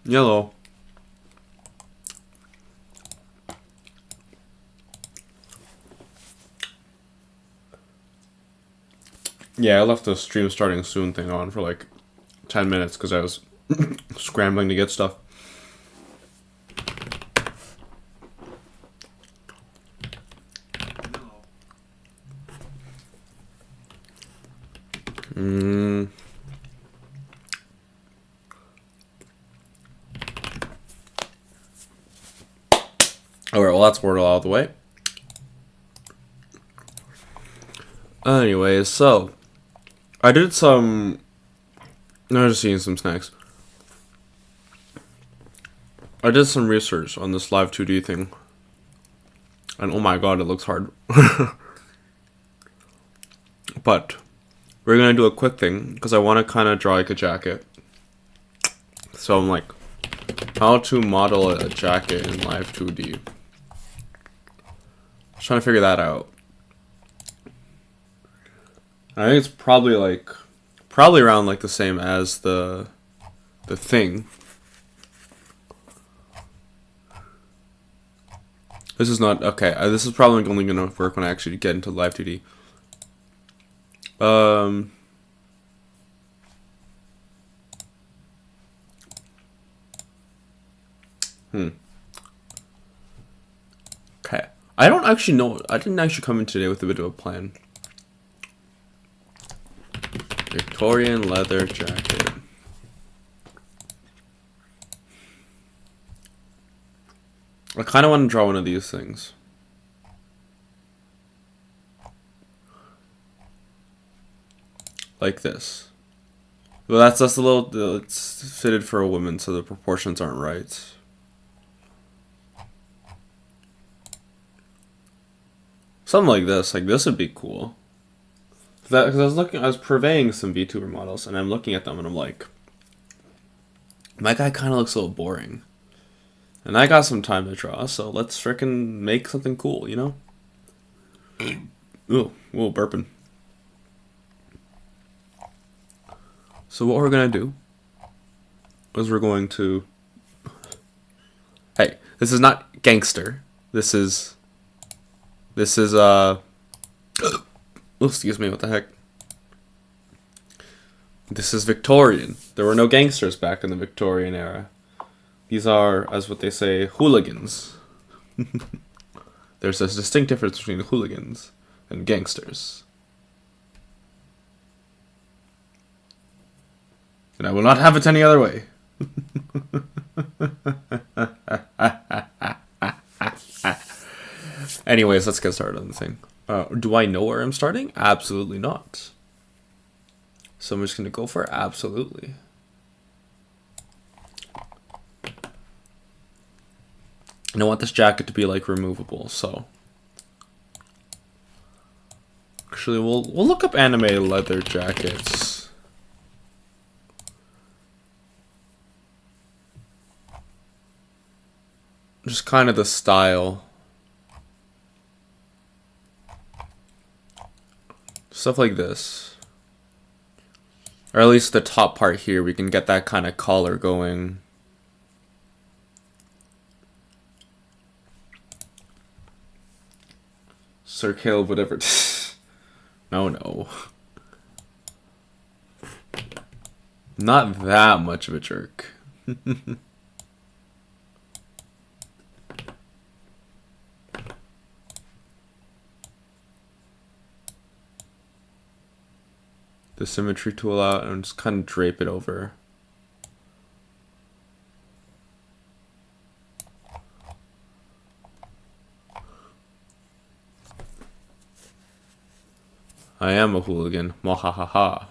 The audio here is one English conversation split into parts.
Yellow. Yeah, I left the stream starting soon thing on for like 10 minutes because I was scrambling to get stuff. Alright, well that's Wordle out of the way. Anyways, so I did some. I was just eating some snacks. I did some research on this live 2D thing, and oh my god, it looks hard. But we're gonna do a quick thing because I want to kind of draw like a jacket. So I'm like, how to model a jacket in live 2D. Just trying to figure that out. I think it's probably around like the same as the thing. This is not okay. This is probably only gonna work when I actually get into live 2D. Okay. I don't actually know. I didn't actually come in today with a bit of a plan. Victorian leather jacket. I kind of want to draw one of these things. Like this. Well, that's a little. It's fitted for a woman, so the proportions aren't right. Something like this. Like this would be cool. Because I was purveying some VTuber models, and I'm looking at them, and I'm like, my guy kind of looks a little boring. And I got some time to draw, so let's frickin' make something cool, you know? Ooh, burping. So what we're gonna do is we're going to... Hey, this is not gangster. This is... oh, excuse me, what the heck? This is Victorian. There were no gangsters back in the Victorian era. These are, as what they say, hooligans. There's a distinct difference between hooligans and gangsters. And I will not have it any other way. Anyways, let's get started on the thing. Do I know where I'm starting? Absolutely not. So I'm just going to go for absolutely. And I want this jacket to be like removable, so actually we'll look up anime leather jackets. Just kind of the style. Stuff like this. Or at least the top part here, we can get that kind of collar going. Sir Caleb, whatever. No. Not that much of a jerk. The symmetry tool out and just kind of drape it over. I am a hooligan. Mwahaha.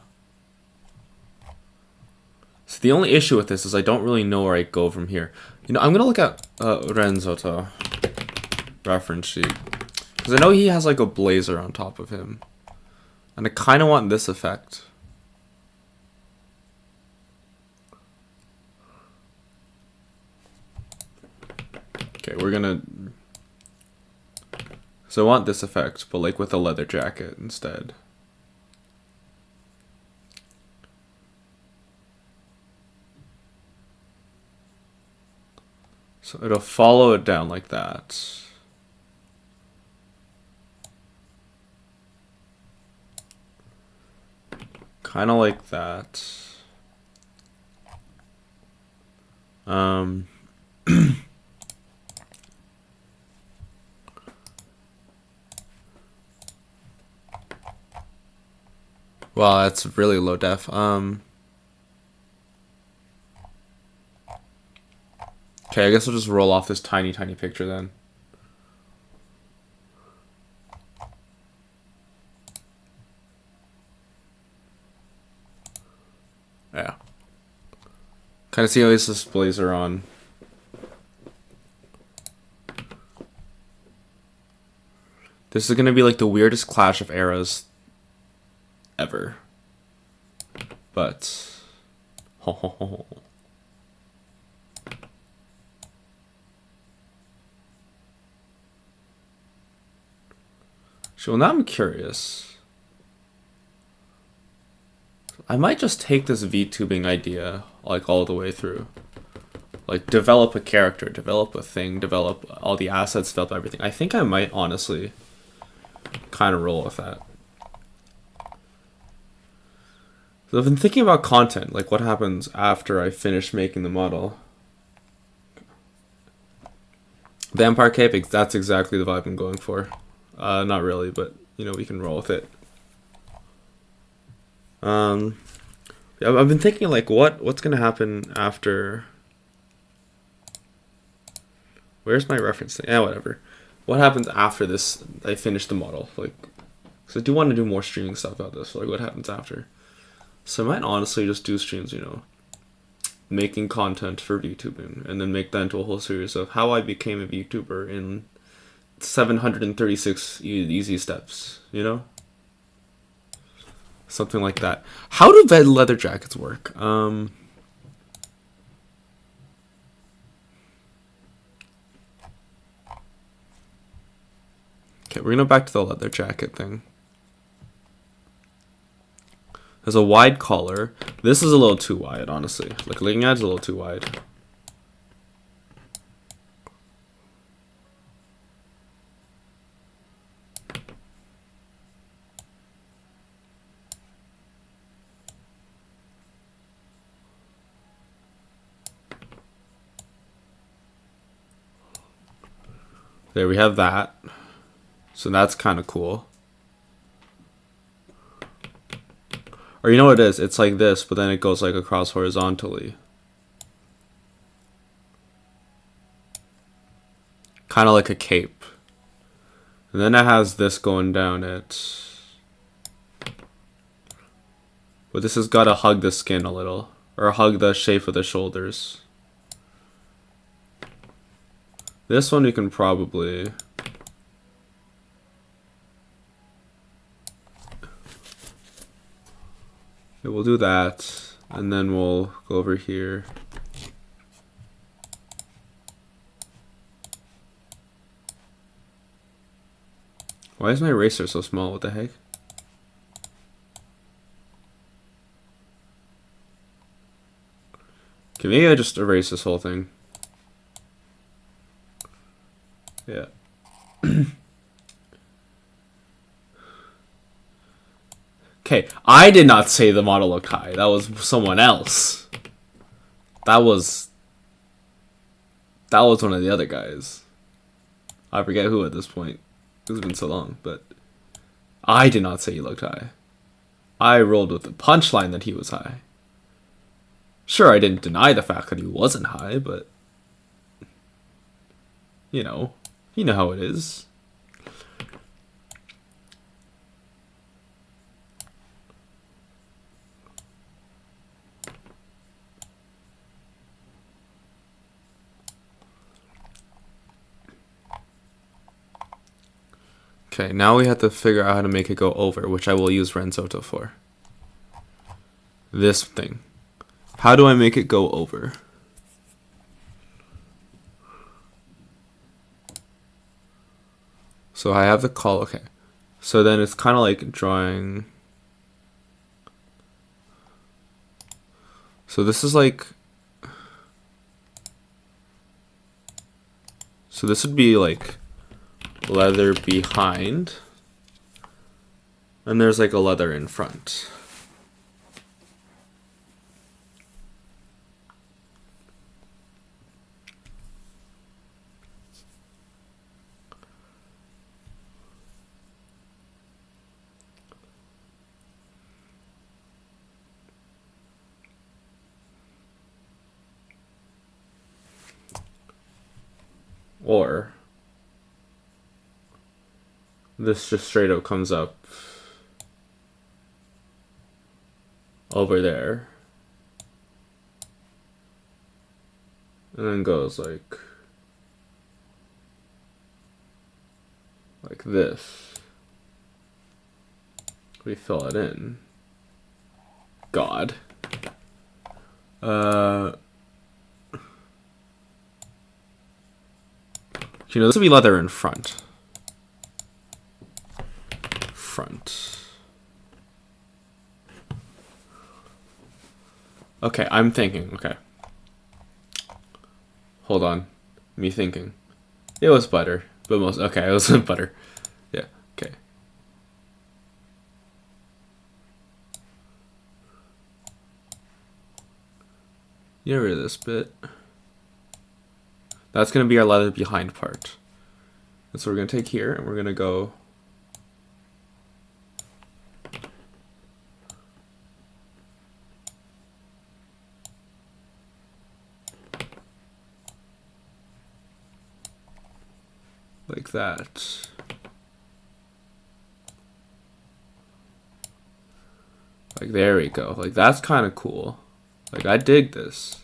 So the only issue with this is I don't really know where I go from here. You know, I'm gonna look at Renzota reference sheet. Because I know he has like a blazer on top of him. And I kind of want this effect. Okay, we're gonna... So I want this effect, but like with a leather jacket instead. So it'll follow it down like that. Kind of like that. Wow, that's really low def. Okay, I guess we'll just roll off this tiny picture then. Yeah. Kind of see how these displays are on. This is going to be like the weirdest clash of eras ever. But... So now I'm curious. I might just take this VTubing idea like all the way through. Like develop a character, develop a thing, develop all the assets, develop everything. I think I might honestly kind of roll with that. So I've been thinking about content, like what happens after I finish making the model. Vampire Cape, that's exactly the vibe I'm going for. Not really, but you know, we can roll with it. I've been thinking like what's gonna happen after. Where's my reference thing? Yeah, whatever. What happens after this? I finish the model, like, because I do want to do more streaming stuff about this. So, like, what happens after? So I might honestly just do streams, you know, making content for VTubing, and then make that into a whole series of how I became a VTuber in 736 easy steps, you know? Something like that. How do red leather jackets work? Okay, we're gonna go back to the leather jacket thing. There's a wide collar. This is a little too wide, honestly. Like, looking at it's a little too wide. There, we have that. So that's kind of cool. Or you know what it is? It's like this, but then it goes like across horizontally. Kind of like a cape. And then it has this going down it. But this has got to hug the skin a little. Or hug the shape of the shoulders. This one we can probably... Yeah, we'll do that. And then we'll go over here. Why is my eraser so small? What the heck? Okay, maybe I just erase this whole thing. Yeah. Okay, I did not say the model looked high. That was someone else. That was one of the other guys. I forget who at this point. It's been so long, but I did not say he looked high. I rolled with the punchline that he was high. Sure, I didn't deny the fact that he wasn't high, but you know how it is. Okay, now we have to figure out how to make it go over, which I will use Renzoto for. This thing. How do I make it go over? So I have the call, okay. So then it's kind of like drawing. So this is like. So this would be like leather behind, and there's like a leather in front. Or this just straight up comes up over there and then goes like this. We fill it in. God. You know, this would be leather in front. Okay, I'm thinking. Okay. Hold on. Me thinking. It was butter. But most... Okay, it was butter. Yeah, okay. Get rid of this bit. That's going to be our leather behind part. And so we're going to take here and we're going to go... like that. Like, there we go. Like, that's kind of cool. Like, I dig this.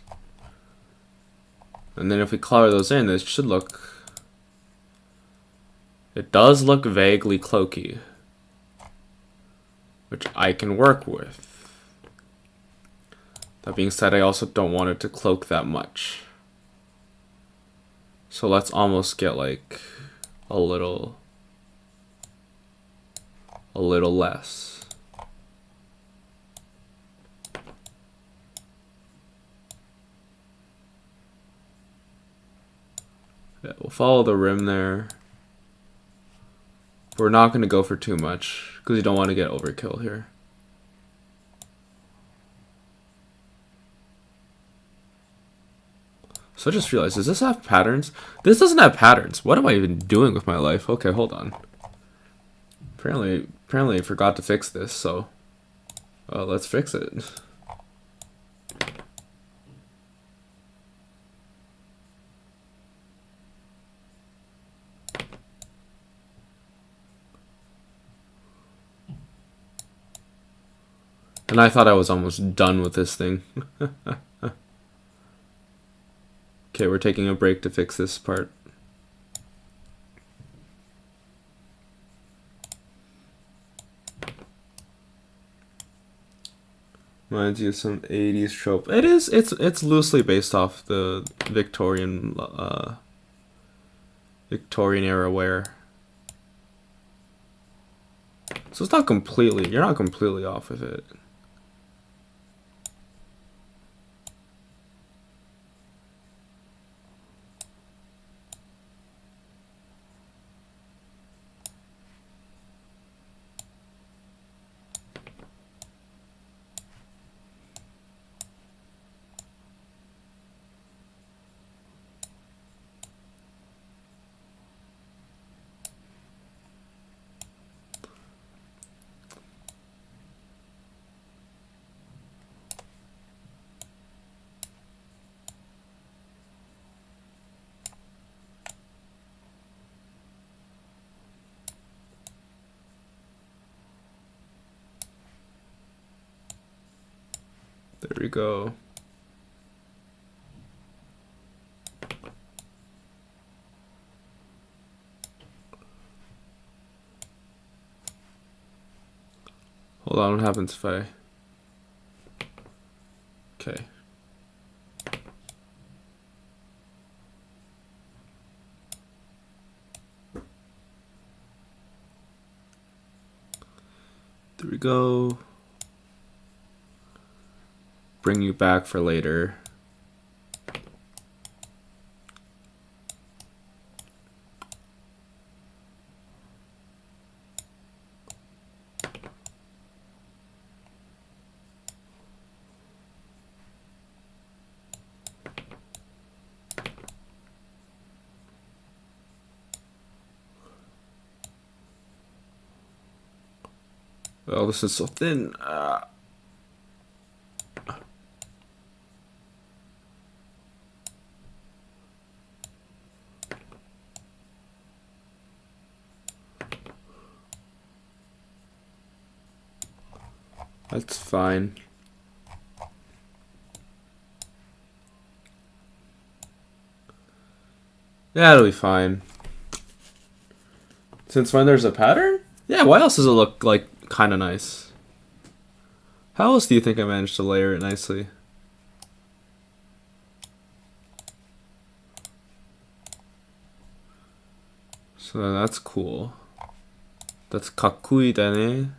And then if we color those in, this should look... It does look vaguely cloaky, which I can work with. That being said, I also don't want it to cloak that much. So let's almost get like a little less. Yeah, we'll follow the rim there. We're not going to go for too much because you don't want to get overkill here. So I just realized, does this have patterns? This doesn't have patterns. What am I even doing with my life? Okay, hold on. Apparently I forgot to fix this, so let's fix it. And I thought I was almost done with this thing. Okay, we're taking a break to fix this part. Reminds you of some 80s trope. It's loosely based off the Victorian era wear. So it's not completely, you're not completely off with it. There we go. Hold on, what happens if I... Okay. There we go. Bring you back for later. Oh, this is so thin. That's fine. Yeah, it'll be fine. Since when there's a pattern? Yeah, why else does it look like kind of nice? How else do you think I managed to layer it nicely? So that's cool. That's kakui dane.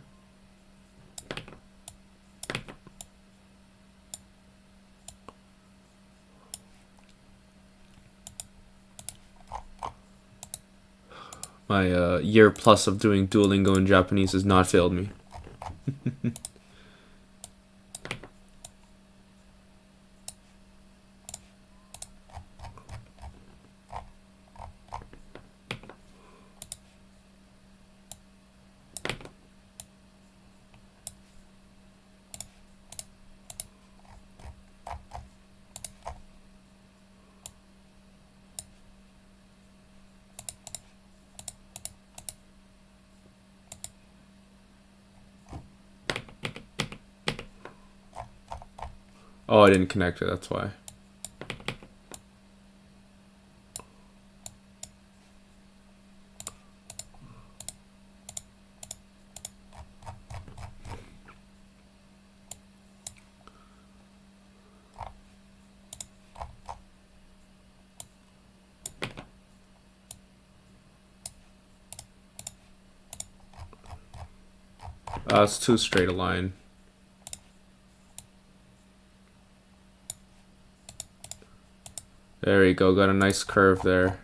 My year plus of doing Duolingo in Japanese has not failed me. Oh, I didn't connect it, that's why. It's too straight a line. There you go, got a nice curve there.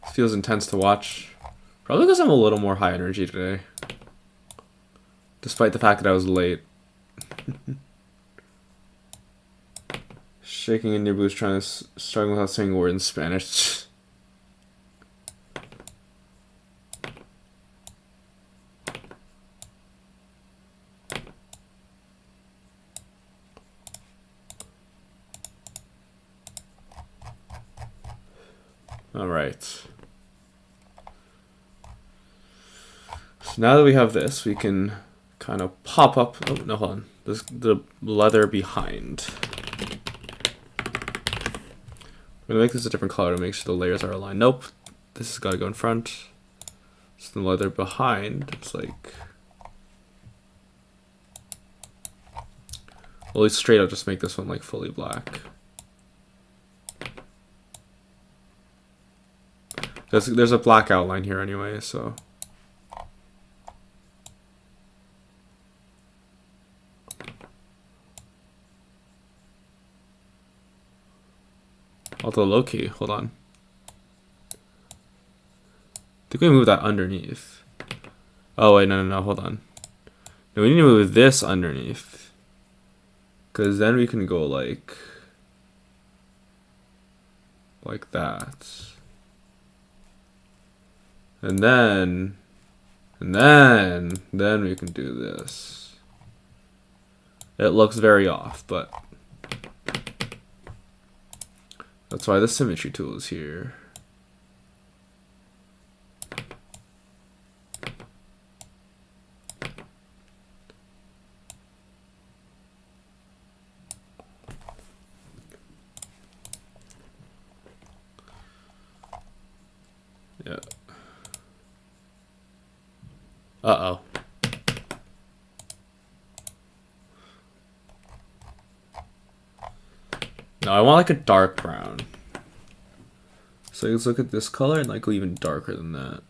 This feels intense to watch. Probably because I'm a little more high energy today. Despite the fact that I was late. Shaking in your boots, trying to struggling without saying a word in Spanish. All right. So now that we have this, we can kind of pop up. Oh no, hold on. The leather behind. I'm gonna make this a different color to make sure the layers are aligned. Nope, this has got to go in front. So the leather behind, it's like, well, it's straight. I'll just make this one like fully black. There's a black outline here anyway, so. Although low key, hold on. I think we move that underneath. Oh wait, no, hold on. No, we need to move this underneath. Cause then we can go like that. And then we can do this. It looks very off, but that's why the symmetry tool is here. Yeah. Uh-oh. No, I want like a dark brown. So let's look at this color and like go even darker than that.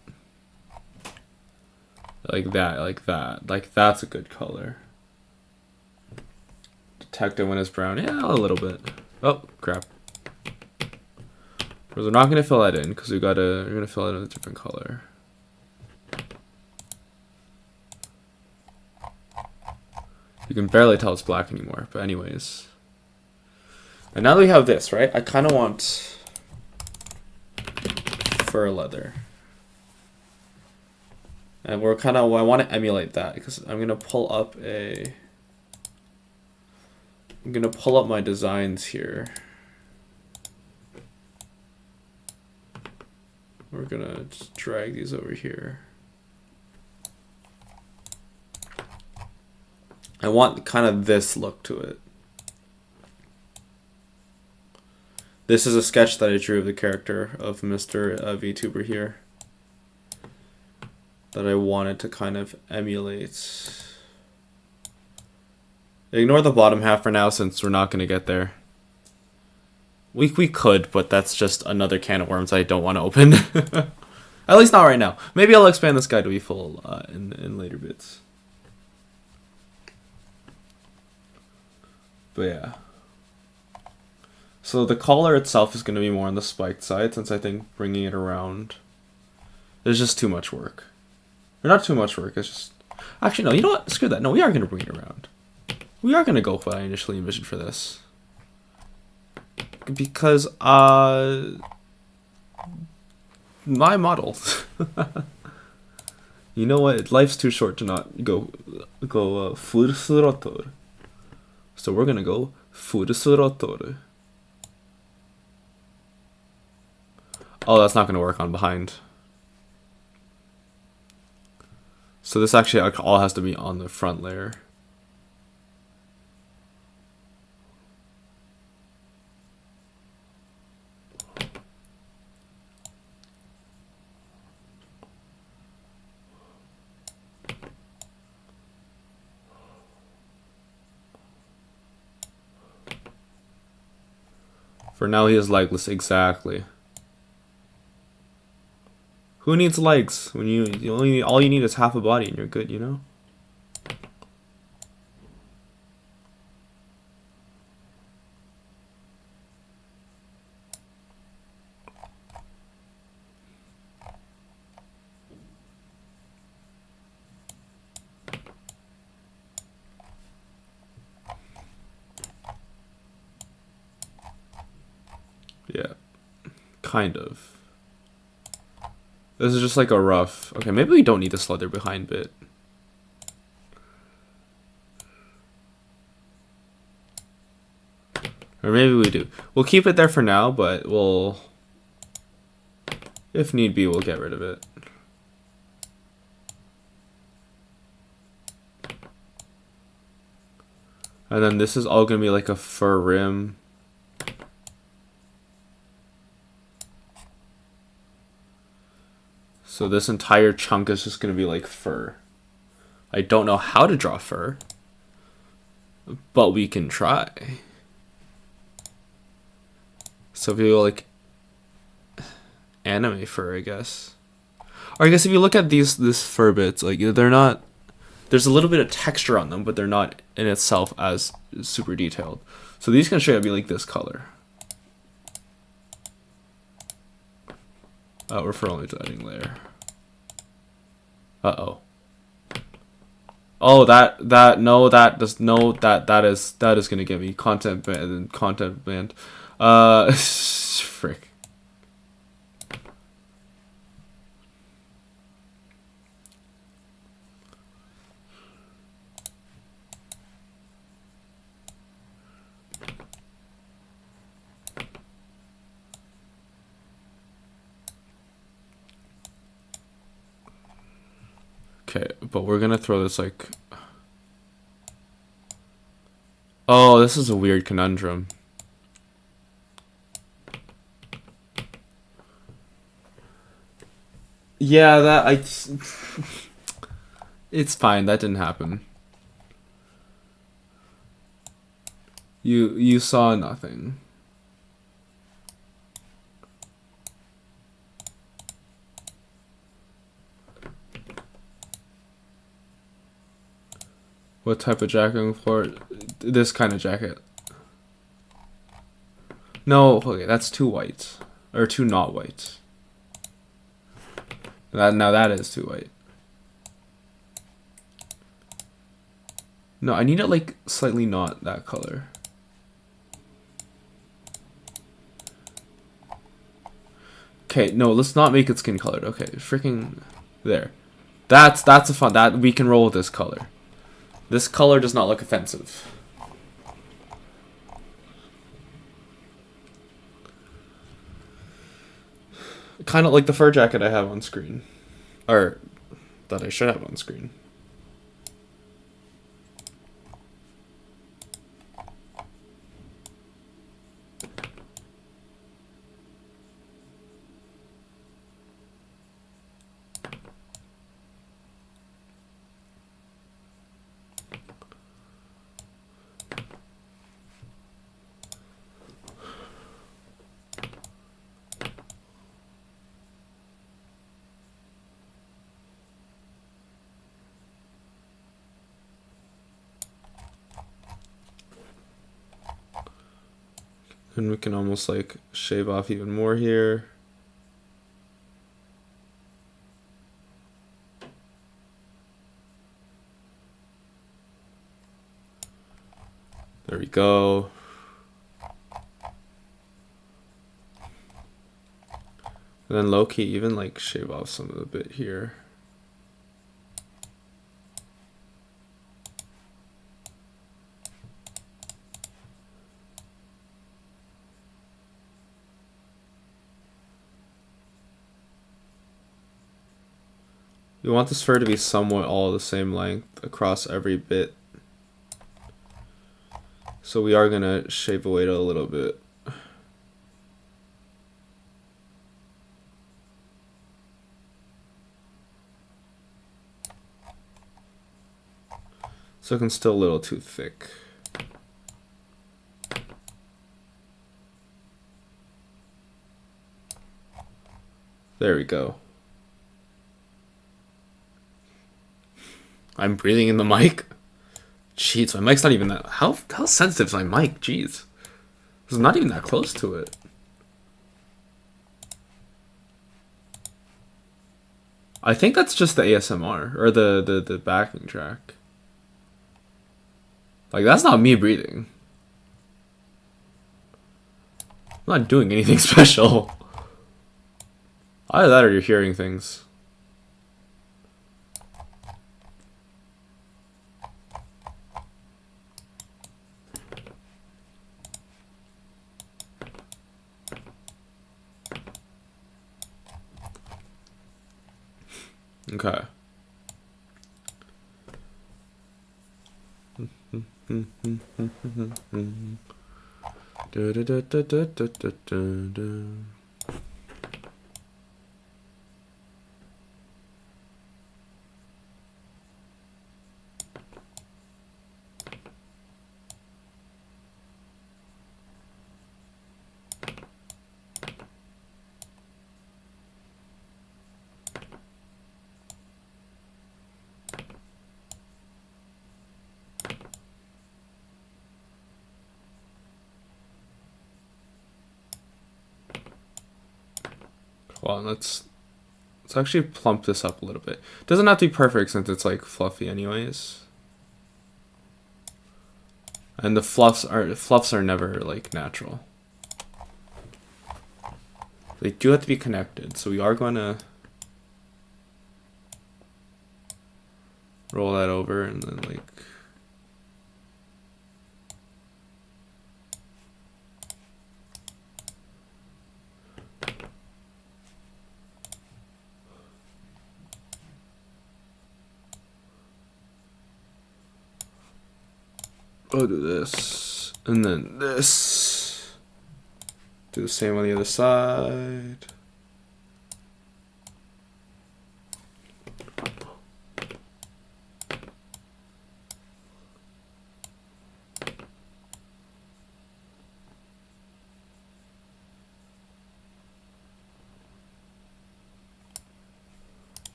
Like that, like that. Like that's a good color. Detect it when it's brown. Yeah, a little bit. Oh, crap. We're not gonna fill that in because we're gonna fill it in a different color. You can barely tell it's black anymore, but anyways. And now that we have this, right? I kind of want fur leather. And we're kind of, I want to emulate that because I'm going to pull up my designs here. We're going to just drag these over here. I want kind of this look to it. This is a sketch that I drew of the character of Mr. VTuber here that I wanted to kind of emulate. Ignore the bottom half for now since we're not going to get there. We could, but that's just another can of worms I don't want to open. At least not right now. Maybe I'll expand this guy to be full in later bits. But yeah. So the collar itself is going to be more on the spiked side since I think bringing it around is just too much work. Or not too much work, it's just... Actually, no, you know what? Screw that. No, we are going to bring it around. We are going to go with what I initially envisioned for this. Because, my model. You know what? Life's too short to not go Furusurotor. So we're going to go Furusurotor. Oh, that's not going to work on behind. So this actually all has to be on the front layer. For now, he is legless, exactly. Who needs legs when all you need is half a body and you're good, you know? Yeah, kind of. This is just like a rough... Okay, maybe we don't need this leather behind bit. Or maybe we do. We'll keep it there for now, but we'll... If need be, we'll get rid of it. And then this is all going to be like a fur rim. So this entire chunk is just going to be like fur. I don't know how to draw fur, but we can try. So if you go like anime fur, I guess. Or I guess if you look at this fur bits, like they're not, there's a little bit of texture on them, but they're not in itself as super detailed. So these can straight up be like this color. We're for only adding layer. Uh-oh. Oh, that is gonna get me content banned. Frick. Okay, but we're gonna throw this like... Oh, this is a weird conundrum. Yeah, it's fine, that didn't happen. You saw nothing. What type of jacket I'm for? This kind of jacket. No, okay, that's too white. Or too not white. Now that is too white. No, I need it like slightly not that color. Okay, no, let's not make it skin colored. Okay, freaking there. That's a fun, that we can roll with this color. This color does not look offensive. Kind of like the fur jacket I have on screen. Or that I should have on screen. And we can almost like shave off even more here. There we go. And then low key, even like shave off some of the bit here. We want this fur to be somewhat all the same length across every bit. So we are gonna shave away it a little bit. It's looking still a little too thick. There we go. I'm breathing in the mic. Jeez, my mic's not even that. How sensitive is my mic? Jeez, it's not even that close to it. I think that's just the ASMR or the backing track. Like that's not me breathing. I'm not doing anything special. Either that or you're hearing things. Okay. Well, let's actually plump this up a little bit. Doesn't have to be perfect since it's like fluffy anyways. And the fluffs are never like natural. They do have to be connected, so we are going to roll that over and then like I'll do this, and then this. Do the same on the other side.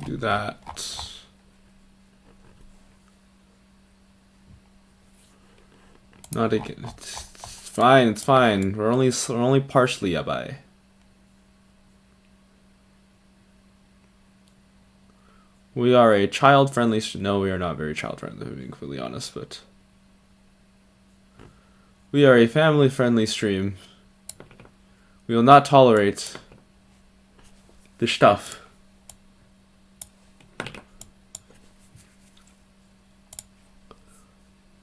Do that. Not again. It's fine. It's fine. We're only partially yabai. We are a child-friendly. No, we are not very child-friendly. To be completely honest, but we are a family-friendly stream. We will not tolerate the stuff.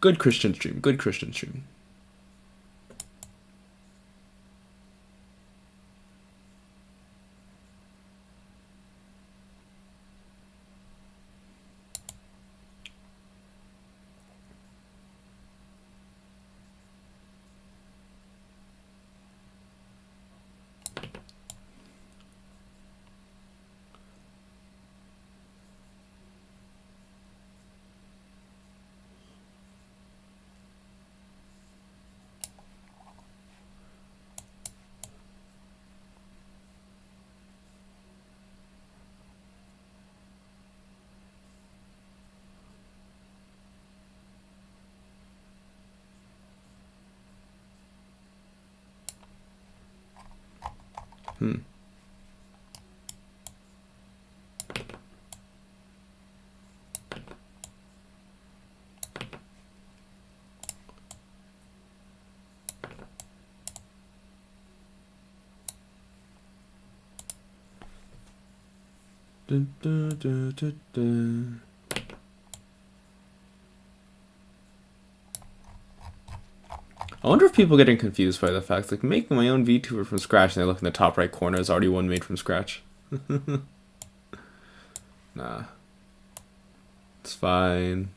Good Christian stream. Good Christian stream. Dun, dun, dun, dun, dun. I wonder if people are getting confused by the fact like making my own VTuber from scratch and they look in the top right corner is already one made from scratch. Nah. It's fine.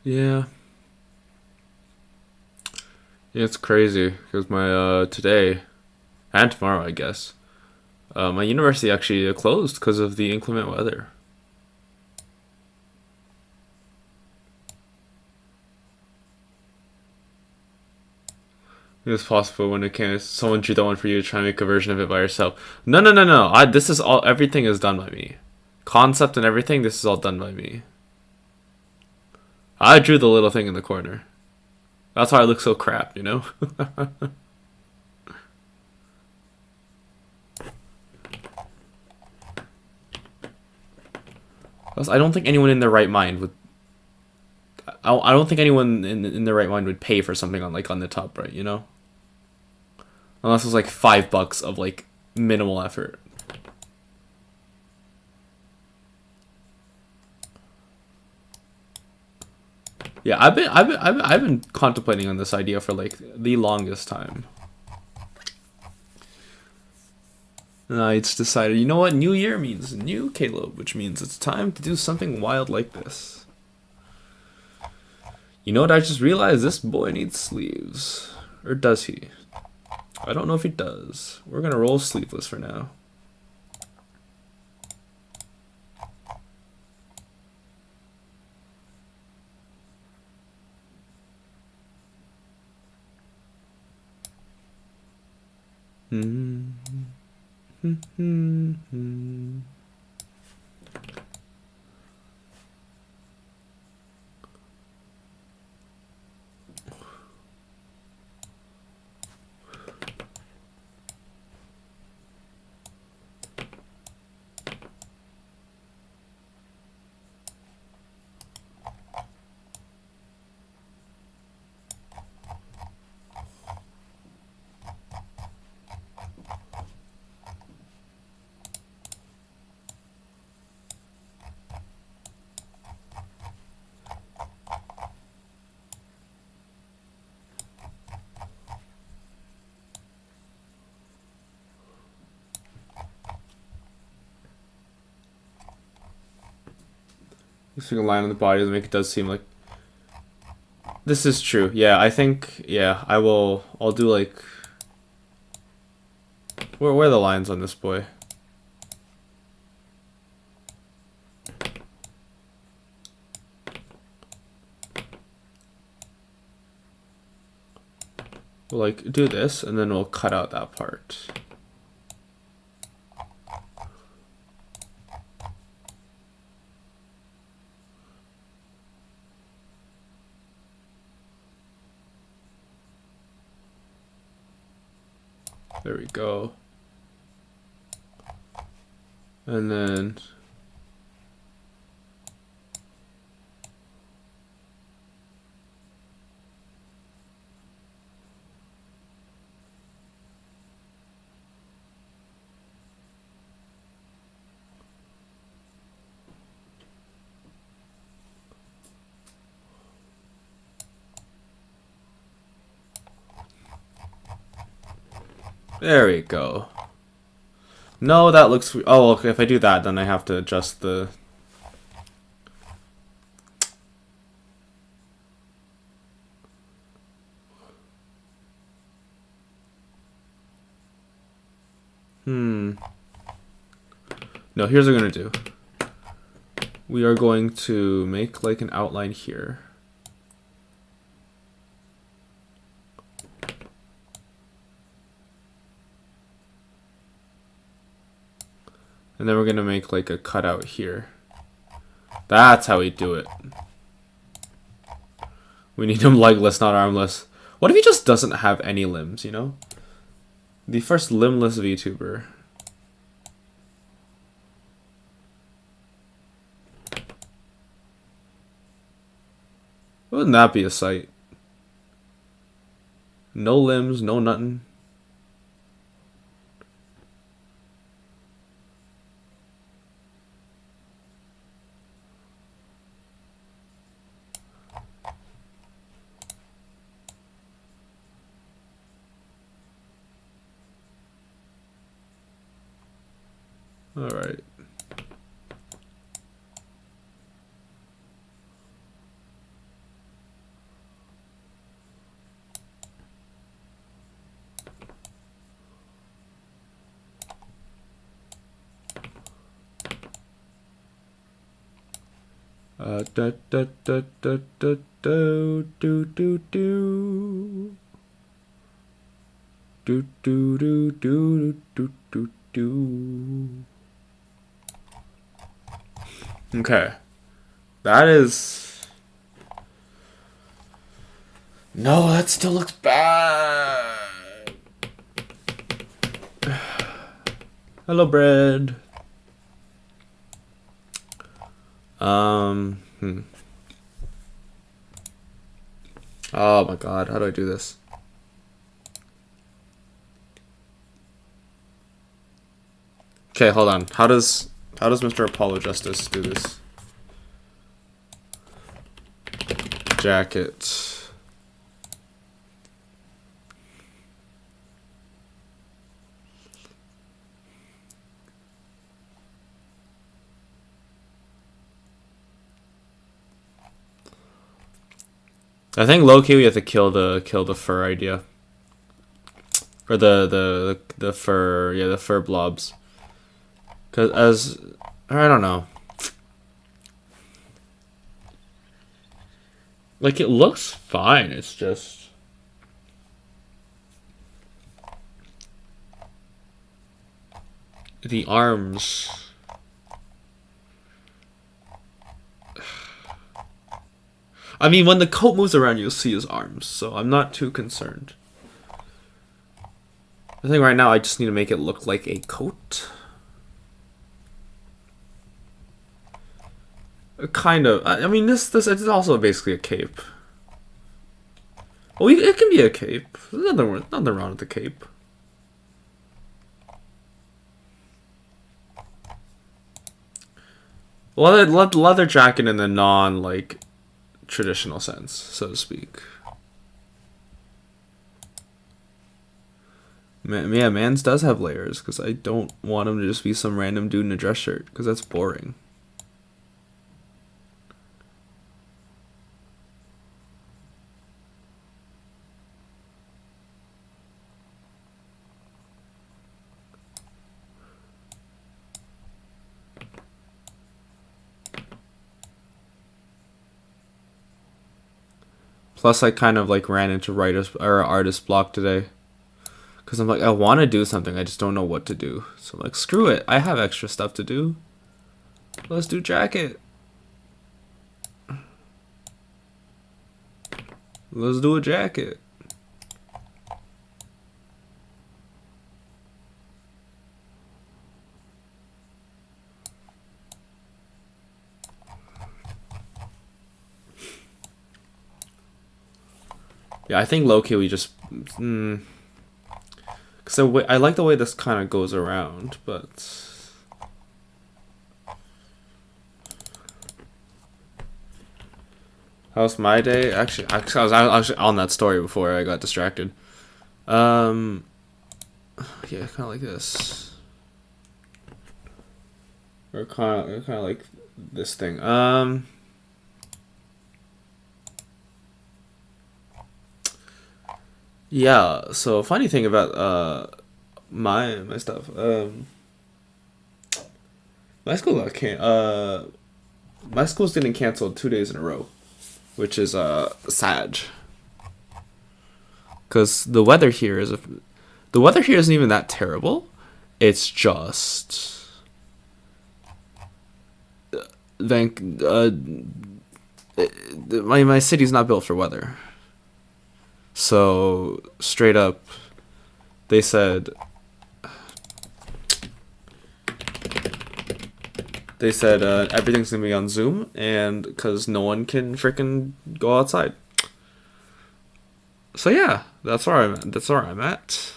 Yeah. Yeah, it's crazy because my today and tomorrow, I guess, my university actually closed because of the inclement weather. It was possible when it came. Someone drew that one for you to try and make a version of it by yourself. No, no, no, no. This is all. Everything is done by me. Concept and everything. This is all done by me. I drew the little thing in the corner. That's why I look so crap, you know. I don't think anyone in their right mind would. I don't think anyone in their right mind would pay for something on on the top right, you know. Unless it was like $5 of like minimal effort. Yeah, I've been contemplating on this idea for like the longest time. And I just decided, you know what? New year means new Caleb, which means it's time to do something wild like this. You know what I just realized? This boy needs sleeves. Or does he? I don't know if he does. We're gonna roll sleeveless for now. Single line on the body to make it does seem like this is true. Yeah, I think I will. I'll do like where are the lines on this boy? We'll like do this and then we'll cut out that part. There we go. And then there we go. No, that looks... Oh, okay, if I do that, then I have to adjust the... No, here's what we're going to do. We are going to make like an outline here. And then we're going to make like a cutout here. That's how we do it. We need him legless, not armless. What if he just doesn't have any limbs, you know? The first limbless VTuber. Wouldn't that be a sight? No limbs, no nothing. All right. Da da da da da do do do do do do do do do do do. Okay, that is... No, that still looks bad. Hello, bread. Oh my god, how do I do this? Okay, hold on. How does Mr. Apollo Justice do this? Jacket. I think low-key we have to kill the fur idea. Or the fur, yeah, the fur blobs. Cause I don't know. Like, it looks fine, it's just... The arms... I mean, when the coat moves around, you'll see his arms, so I'm not too concerned. I think right now I just need to make it look like a coat. Kind of. I mean, this is also basically a cape. Well, it can be a cape. There's nothing wrong with the cape. Leather jacket in the non traditional sense, so to speak. Yeah, Mans does have layers because I don't want him to just be some random dude in a dress shirt because that's boring. Plus, I kind of like ran into writer's or artist block today. Because I'm like, I want to do something, I just don't know what to do. So I'm like, screw it, I have extra stuff to do. Let's do jacket. Let's do a jacket. Yeah, I think low-key we just... So I like the way this kind of goes around, but... How's my day? Actually, I was actually on that story before I got distracted. Yeah, kind of like this. Or kind of like this thing. Yeah, so funny thing about my stuff. My school got my school's getting canceled 2 days in a row, which is sad. Because the weather here isn't even that terrible. It's just my city's not built for weather. So straight up, they said everything's gonna be on Zoom, and because no one can freaking go outside. So yeah, that's where I'm at.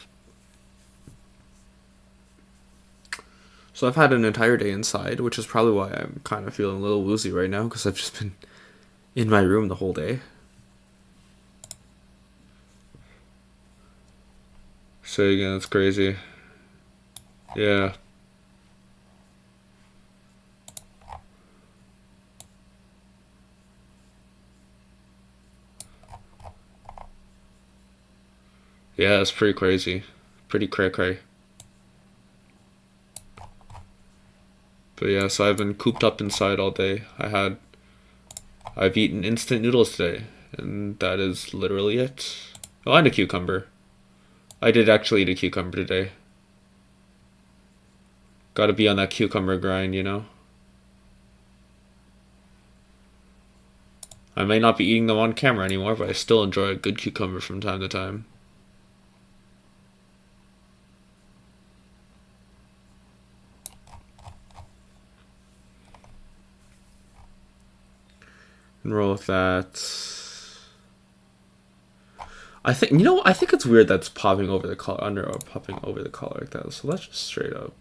So I've had an entire day inside, which is probably why I'm kind of feeling a little woozy right now, because I've just been in my room the whole day. Say again, it's crazy. Yeah. Yeah, it's pretty crazy. Pretty cray-cray. But yeah, so I've been cooped up inside all day. I've eaten instant noodles today, and that is literally it. Oh, and a cucumber. I did actually eat a cucumber today. Gotta be on that cucumber grind, you know? I may not be eating them on camera anymore, but I still enjoy a good cucumber from time to time. And roll with that. I think it's weird that's popping over the collar or popping over the collar like that. So let's just straight up.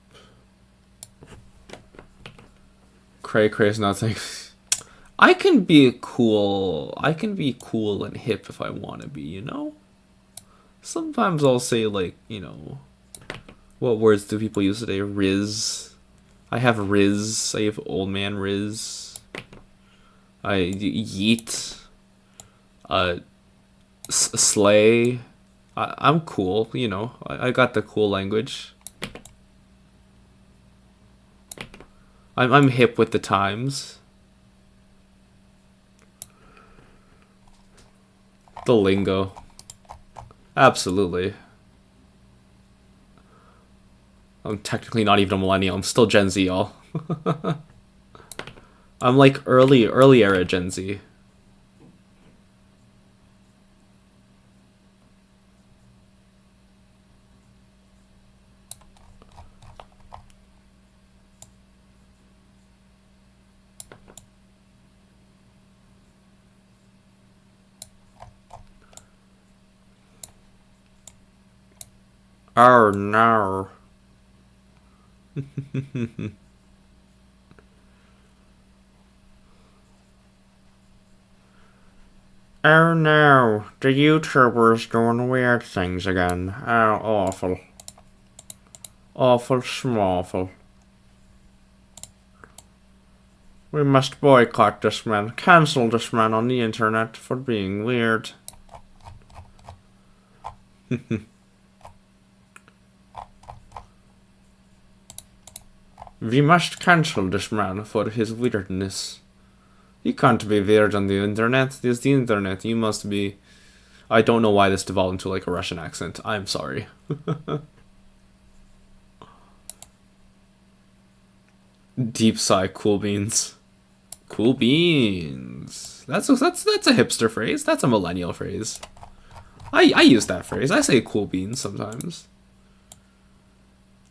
Cray is not saying. I can be cool and hip if I want to be, you know? Sometimes I'll say, like, you know, what words do people use today? Riz. I have Riz. I have old man Riz. I yeet. Slay. I'm cool, you know. I got the cool language. I'm hip with the times. The lingo. Absolutely. I'm technically not even a millennial. I'm still Gen Z, y'all. I'm like early era Gen Z. Oh no. Oh no, the YouTuber's doing weird things again. Oh, awful. Awful smawful. We must boycott this man, cancel this man on the internet for being weird. We must cancel this man for his weirdness. You can't be weird on the internet. This is the internet. You must be. I don't know why this devolved into like a Russian accent. I'm sorry. Deep sigh, cool beans. Cool beans. That's a hipster phrase. That's a millennial phrase. I use that phrase. I say cool beans sometimes.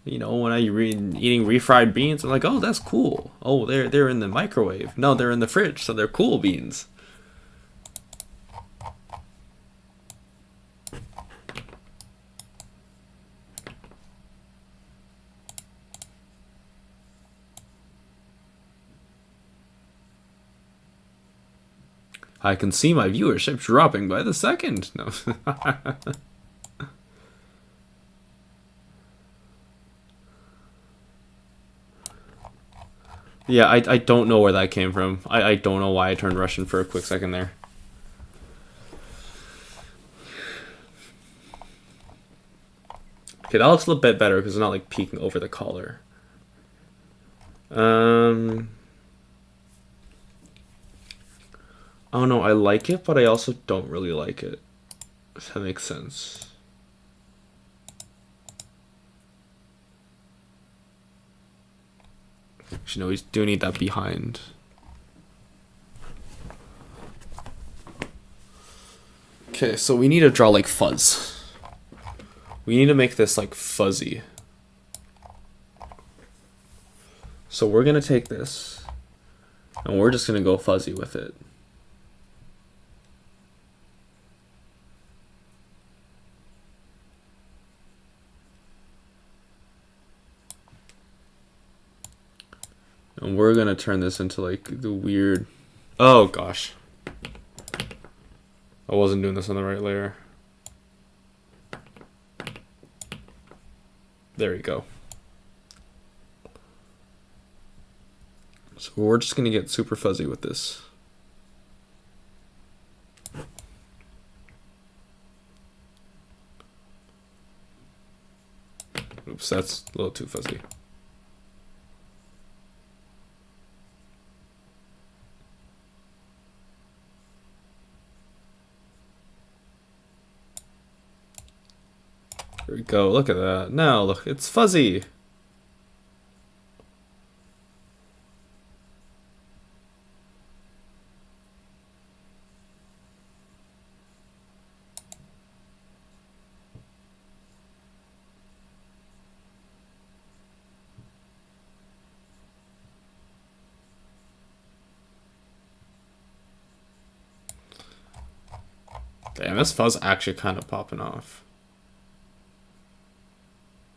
You know, when I'm eating refried beans, I'm like, oh, that's cool. Oh, they're in the microwave. No, they're in the fridge, so they're cool beans. I can see my viewership dropping by the second. No. Yeah, I don't know where that came from. I don't know why I turned Russian for a quick second there. Okay, that looks a little bit better because it's not like peeking over the collar. I don't know, I like it, but I also don't really like it. If that makes sense. You know, we do need that behind. Okay, so we need to draw like fuzz. We need to make this like fuzzy. So we're gonna take this and we're just gonna go fuzzy with it. And we're gonna turn this into like the weird. Oh gosh. I wasn't doing this on the right layer. There we go. So we're just gonna get super fuzzy with this. Oops, that's a little too fuzzy. There we go, look at that. Now, look, it's fuzzy. Damn, this fuzz actually kind of popping off.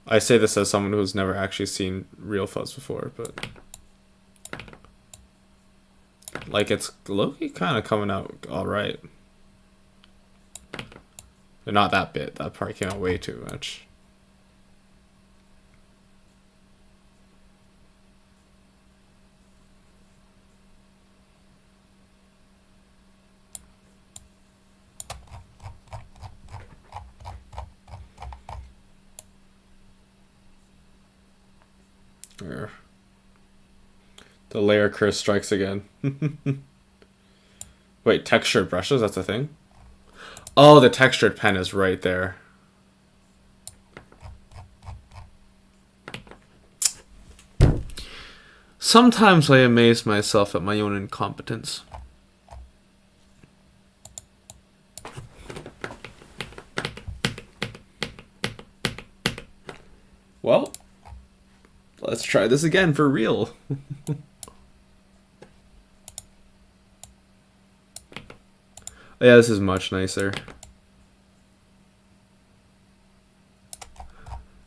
I say this as someone who's never actually seen real fuzz before, but like it's low-key kind of coming out all right. But not that bit. That part came out way too much. There. The layer curse strikes again. Wait, textured brushes? That's a thing? Oh, the textured pen is right there. Sometimes I amaze myself at my own incompetence. Well, let's try this again for real. Yeah, this is much nicer.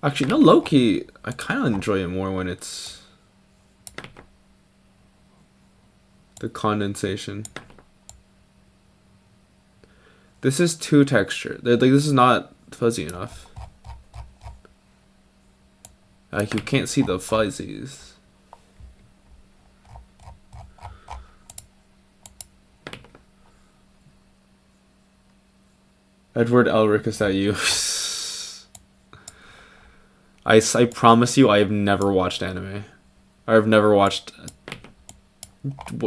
Actually, no, low-key, I kind of enjoy it more when it's the condensation. This is too textured. Like, this is not fuzzy enough. Like, you can't see the fuzzies. Edward Elric, is that you? I promise you I have never watched anime. I've never watched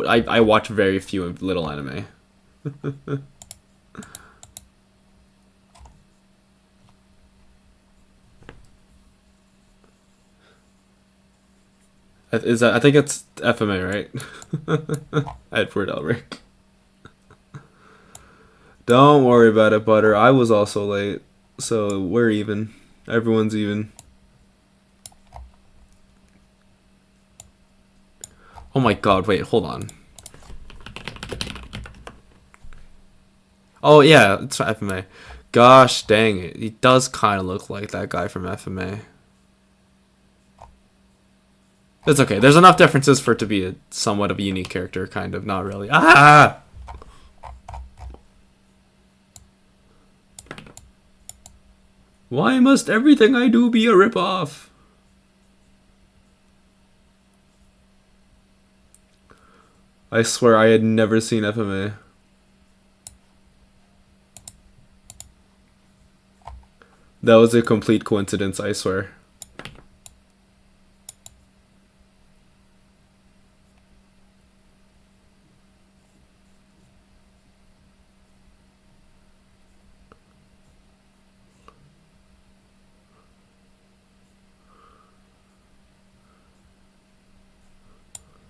I watch very few little anime. Is that, I think it's FMA, right? Edward Elric. Don't worry about it, Butter. I was also late, so we're even. Everyone's even. Oh my god, wait, hold on. Oh yeah, it's FMA. Gosh dang it. He does kind of look like that guy from FMA. It's okay. There's enough differences for it to be a somewhat of a unique character, kind of. Not really. Ah! Why must everything I do be a ripoff? I swear I had never seen FMA. That was a complete coincidence, I swear.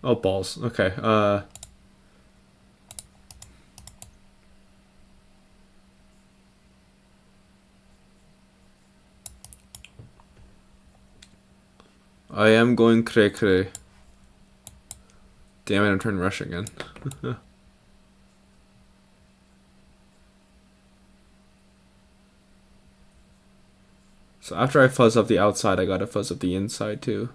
Oh, balls. Okay. I am going cray cray. Damn it, I'm turning rush again. So after I fuzz up the outside, I gotta fuzz up the inside too.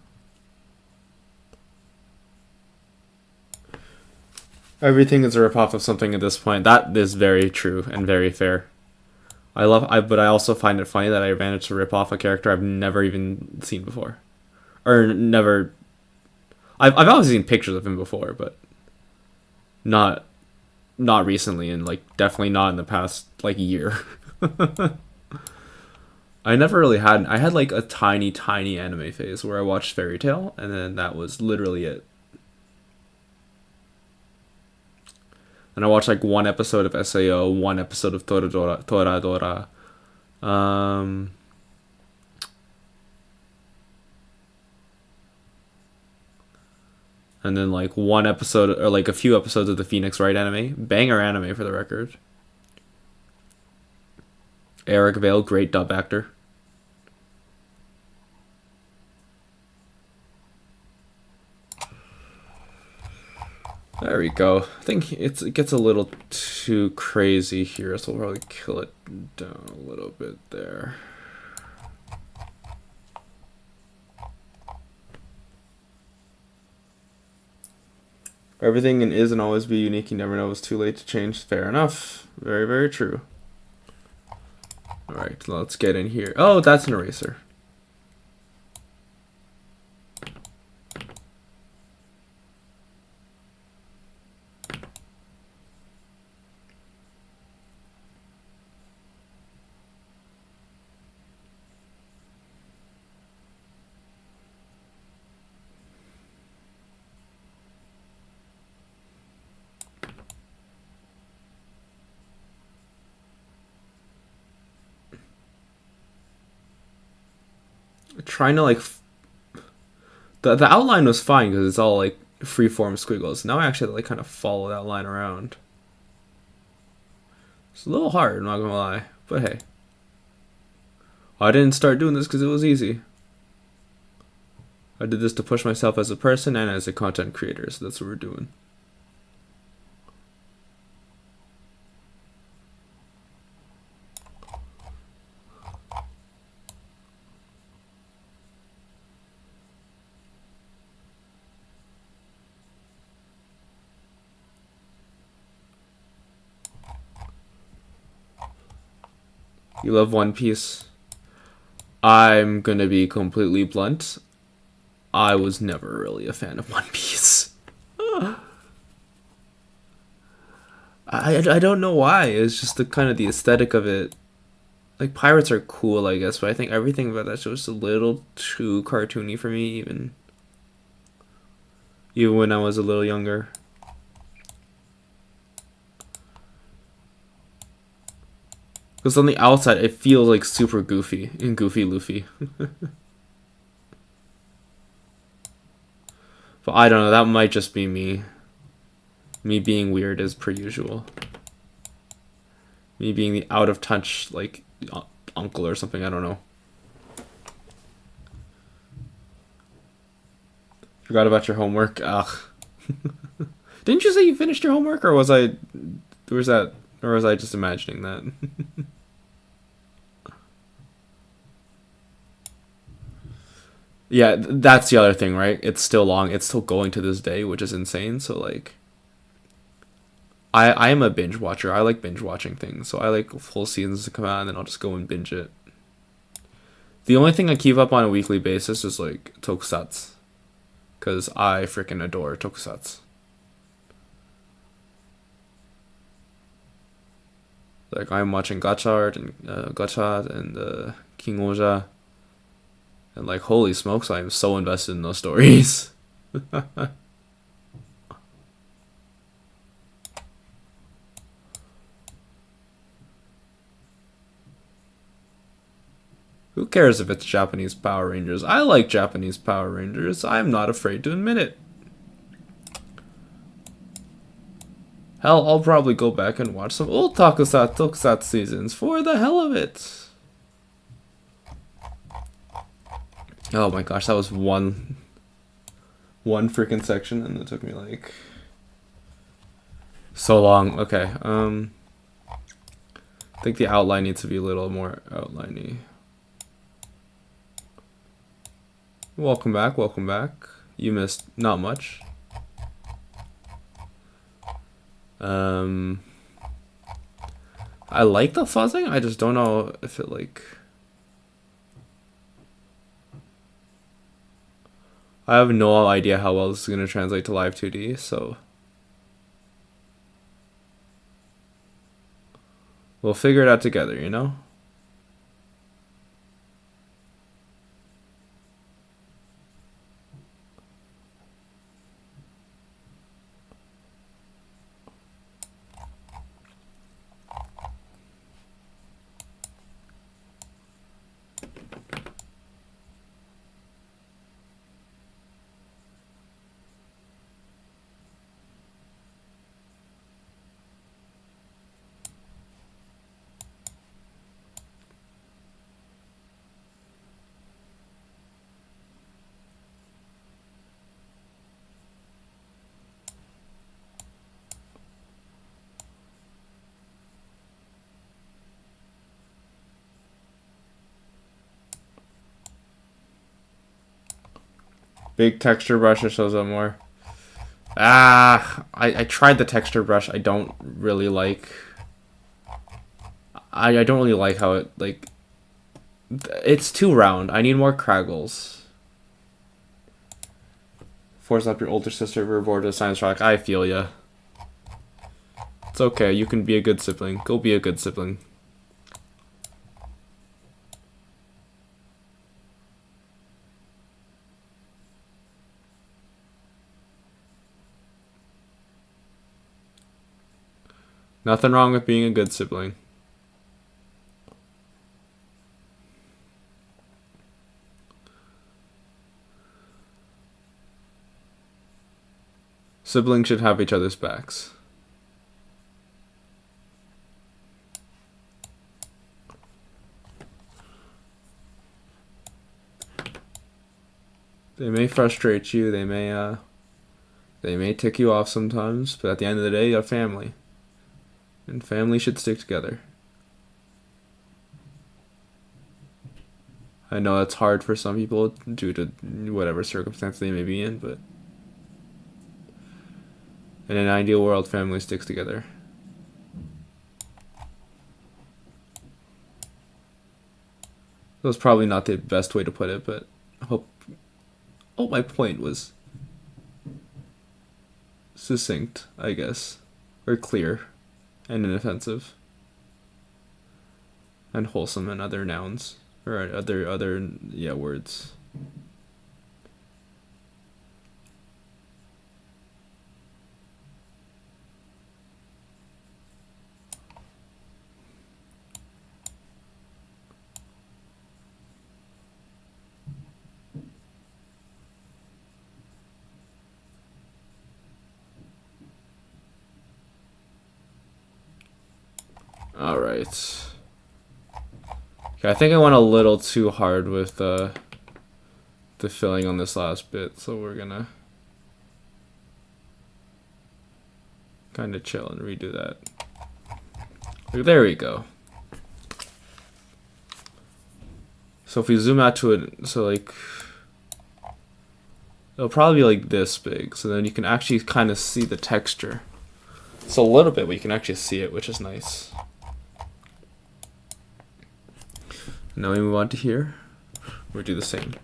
Everything is a ripoff of something at this point. That is very true and very fair. But I also find it funny that I managed to rip off a character I've never even seen before, or never. I've obviously seen pictures of him before, but not recently, and like definitely not in the past like year. I never really had. I had like a tiny anime phase where I watched Fairy Tail, and then that was literally it. And I watched like one episode of SAO, one episode of Toradora. And then like one episode or like a few episodes of the Phoenix Wright anime. Banger anime for the record. Eric Vale, great dub actor. There we go. I think it gets a little too crazy here, so we'll probably kill it down a little bit there. Everything is and always be unique. You never know it's too late to change. Fair enough. Very, very true. Alright, let's get in here. Oh, that's an eraser. Trying to like the outline was fine because it's all like freeform squiggles. Now I actually like kind of follow that line around. It's a little hard, I'm not gonna lie, but hey, I didn't start doing this because it was easy. I did this to push myself as a person and as a content creator, so that's what we're doing. You love One Piece? I'm gonna be completely blunt. I was never really a fan of One Piece. I don't know why. It's just the kind of the aesthetic of it. Like pirates are cool, I guess, but I think everything about that show is a little too cartoony for me, even when I was a little younger. Because on the outside, it feels like super goofy and Goofy Luffy. But I don't know, that might just be me. Me being weird as per usual. Me being the out of touch, like, uncle or something, I don't know. Forgot about your homework. Ugh. Didn't you say you finished your homework, or was I just imagining that? Yeah, that's the other thing, right? It's still long. It's still going to this day, which is insane. So like, I am a binge watcher. I like binge watching things. So I like full seasons to come out, and then I'll just go and binge it. The only thing I keep up on a weekly basis is like tokusatsu, because I freaking adore tokusatsu. Like I'm watching Gacha and King Oja, and like holy smokes, I am so invested in those stories. Who cares if it's Japanese Power Rangers? I like Japanese Power Rangers. I'm not afraid to admit it. Hell, I'll probably go back and watch some old Tokusatsu seasons for the hell of it. Oh my gosh, that was one freaking section, and it took me like so long. Okay, I think the outline needs to be a little more outliney. Welcome back, welcome back. You missed not much. I like the fuzzing, I just don't know if it like... I have no idea how well this is going to translate to live 2D, so... we'll figure it out together, you know? Big texture brush, it shows up more. I tried the texture brush. I don't really like... I don't really like how it, like... it's too round. I need more craggles. Force up your older sister if you're bored of science rock. I feel ya. It's okay. You can be a good sibling. Go be a good sibling. Nothing wrong with being a good sibling. Siblings should have each other's backs. They may frustrate you, they may tick you off sometimes, but at the end of the day, you're family. And family should stick together. I know that's hard for some people due to whatever circumstance they may be in, but in an ideal world, family sticks together. That was probably not the best way to put it, but I hope my point was succinct, I guess, or clear and inoffensive and wholesome and other nouns or other words. Alright. Okay, I think I went a little too hard with the filling on this last bit, so we're gonna kind of chill and redo that. There we go. So if we zoom out to it, so like, it'll probably be like this big, so then you can actually kind of see the texture. It's a little bit, but you can actually see it, which is nice. Now we move on to here. We'll do the same.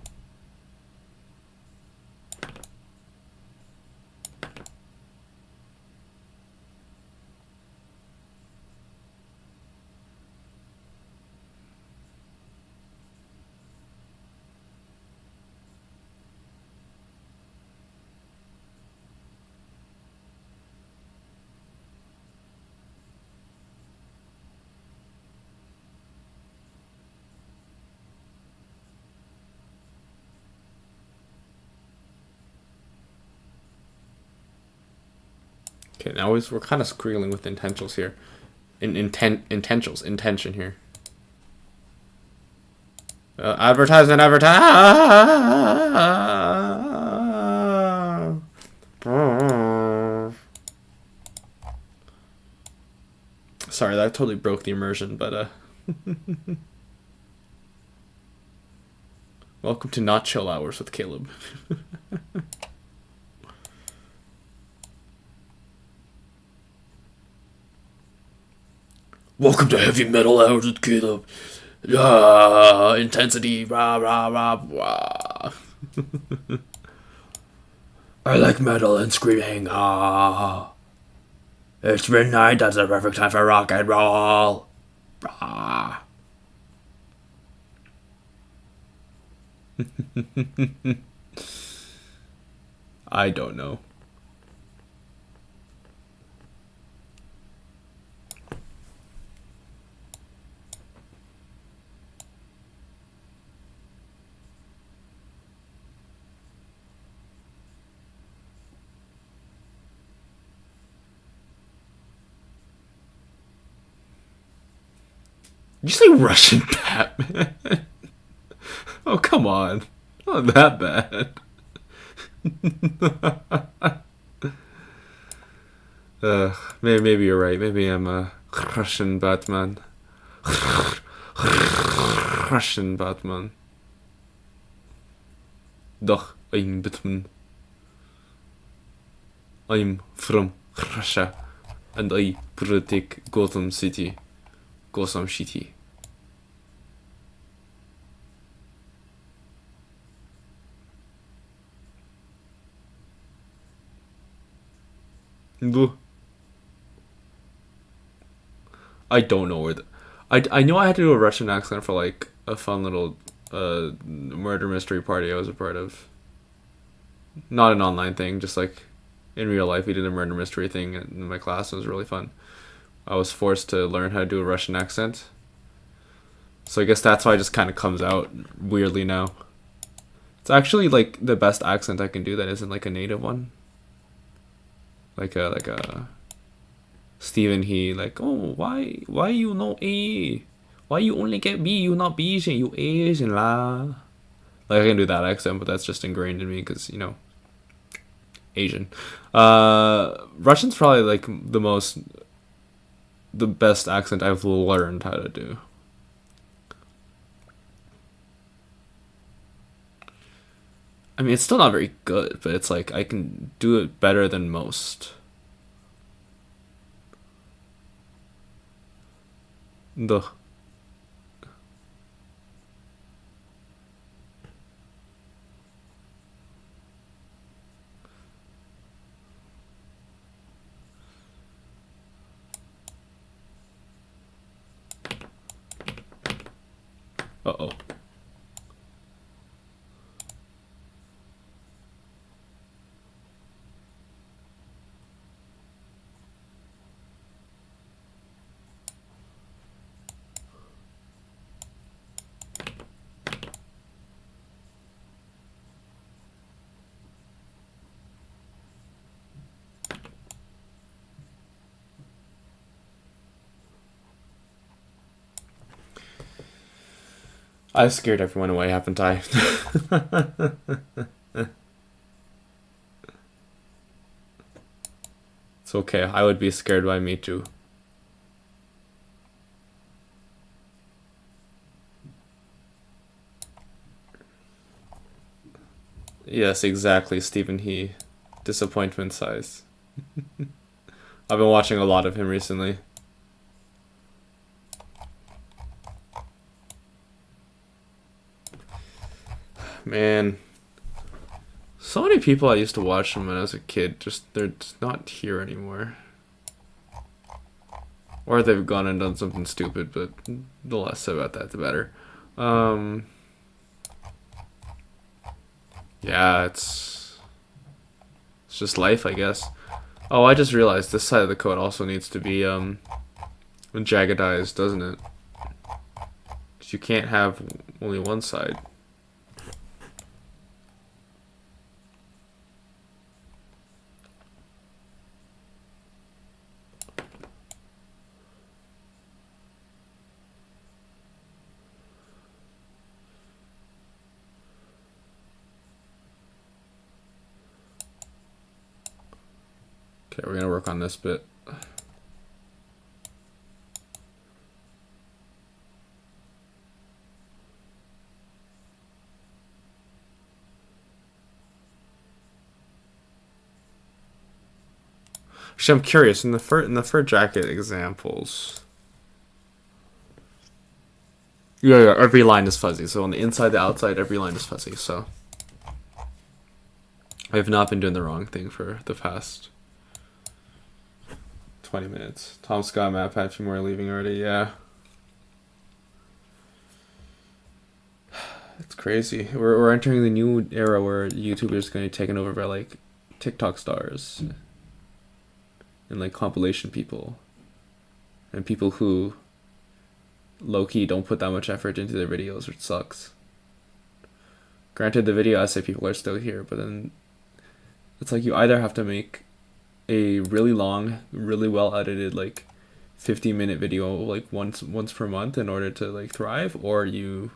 Okay, now we're kind of squiggling with intentions here. Intention here. Advertisement. Sorry, that totally broke the immersion, but welcome to Not Chill Hours with Caleb. Welcome to Heavy Metal Hours with Caleb. Intensity, rah rah rah rah. I like metal and screaming. It's midnight. That's the perfect time for rock and roll. Rah. I don't know. Did you say Russian Batman? Oh, come on. Not that bad. Maybe you're right. Maybe I'm a Russian Batman. Russian Batman. Doch, I'm Batman. I'm from Russia. And I protect Gotham City. Gotham City. I don't know where I know I had to do a Russian accent for like a fun little murder mystery party I was a part of. Not an online thing, just like in real life. We did a murder mystery thing in my class. It was really fun. I was forced to learn how to do a Russian accent. So I guess that's why it just kind of comes out weirdly now. It's actually like the best accent I can do that isn't like a native one. Like a Stephen He, like, oh, why you no A? Why you only get B? You not Asian, you Asian la. Like I can do that accent, but that's just ingrained in me because Asian. Russian's probably like the best accent I've learned how to do. I mean, it's still not very good, but it's like I can do it better than most. The uh-oh. I scared everyone away, haven't I? It's okay. I would be scared by me too. Yes, exactly, Stephen He. Disappointment size. I've been watching a lot of him recently. Man. So many people I used to watch them when I was a kid, they're just not here anymore. Or they've gone and done something stupid, but the less said about that, the better. Yeah, it's just life, I guess. Oh, I just realized this side of the code also needs to be jaggedized, doesn't it? Because you can't have only one side. Okay, we're gonna work on this bit. Actually, I'm curious in the fur jacket examples. Yeah, every line is fuzzy. So on the inside, the outside, every line is fuzzy. So I have not been doing the wrong thing for the past 20 minutes. Tom Scott, Matt Patchmore leaving already. Yeah. It's crazy. We're entering the new era where YouTubers are going to be taken over by like TikTok stars and like compilation people and people who low-key don't put that much effort into their videos, which sucks. Granted, the video essay people are still here, but then it's like you either have to make a really long, really well edited like 50-minute video like once per month in order to like thrive, or you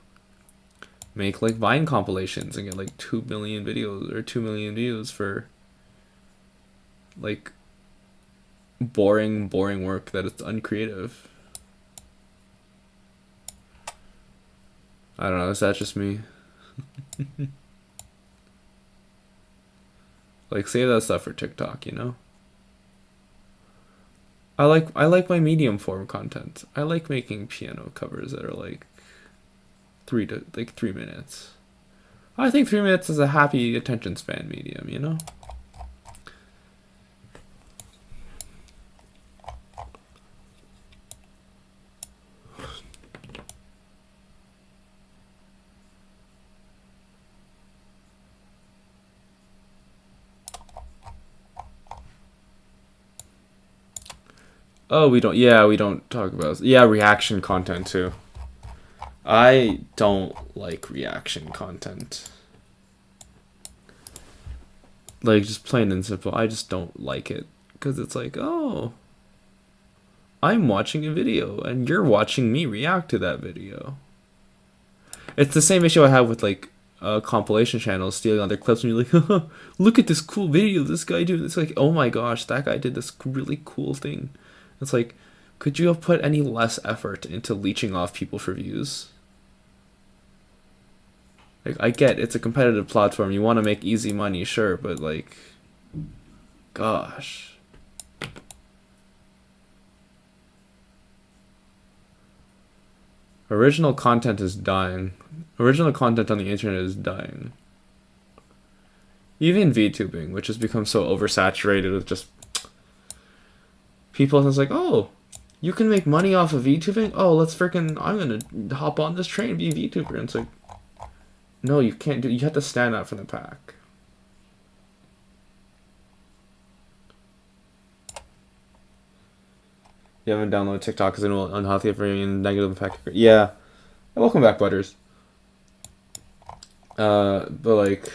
make like Vine compilations and get like 2 million videos or 2 million views for like boring work that is uncreative. I don't know, is that just me? Like save that stuff for TikTok, you know? I like my medium form content. I like making piano covers that are like 3 minutes. I think 3 minutes is a happy attention span medium, you know? Oh, we don't talk about, yeah, reaction content too. I don't like reaction content. Like, just plain and simple, I just don't like it. Because it's like, oh, I'm watching a video and you're watching me react to that video. It's the same issue I have with like compilation channels stealing other clips and you're like, look at this cool video this guy did. It's like, oh my gosh, that guy did this really cool thing. It's like, could you have put any less effort into leeching off people for views? Like, I get it's a competitive platform. You want to make easy money, sure, but like, gosh. Original content is dying. Original content on the internet is dying. Even VTubing, which has become so oversaturated with just people, it's like, oh, you can make money off of VTubing? Oh, I'm gonna hop on this train and be a VTuber. And it's like, no, you can't do, you have to stand out from the pack. You haven't downloaded TikTok because it will unhealthy for you and negative impact. Yeah. Welcome back, Butters. But like,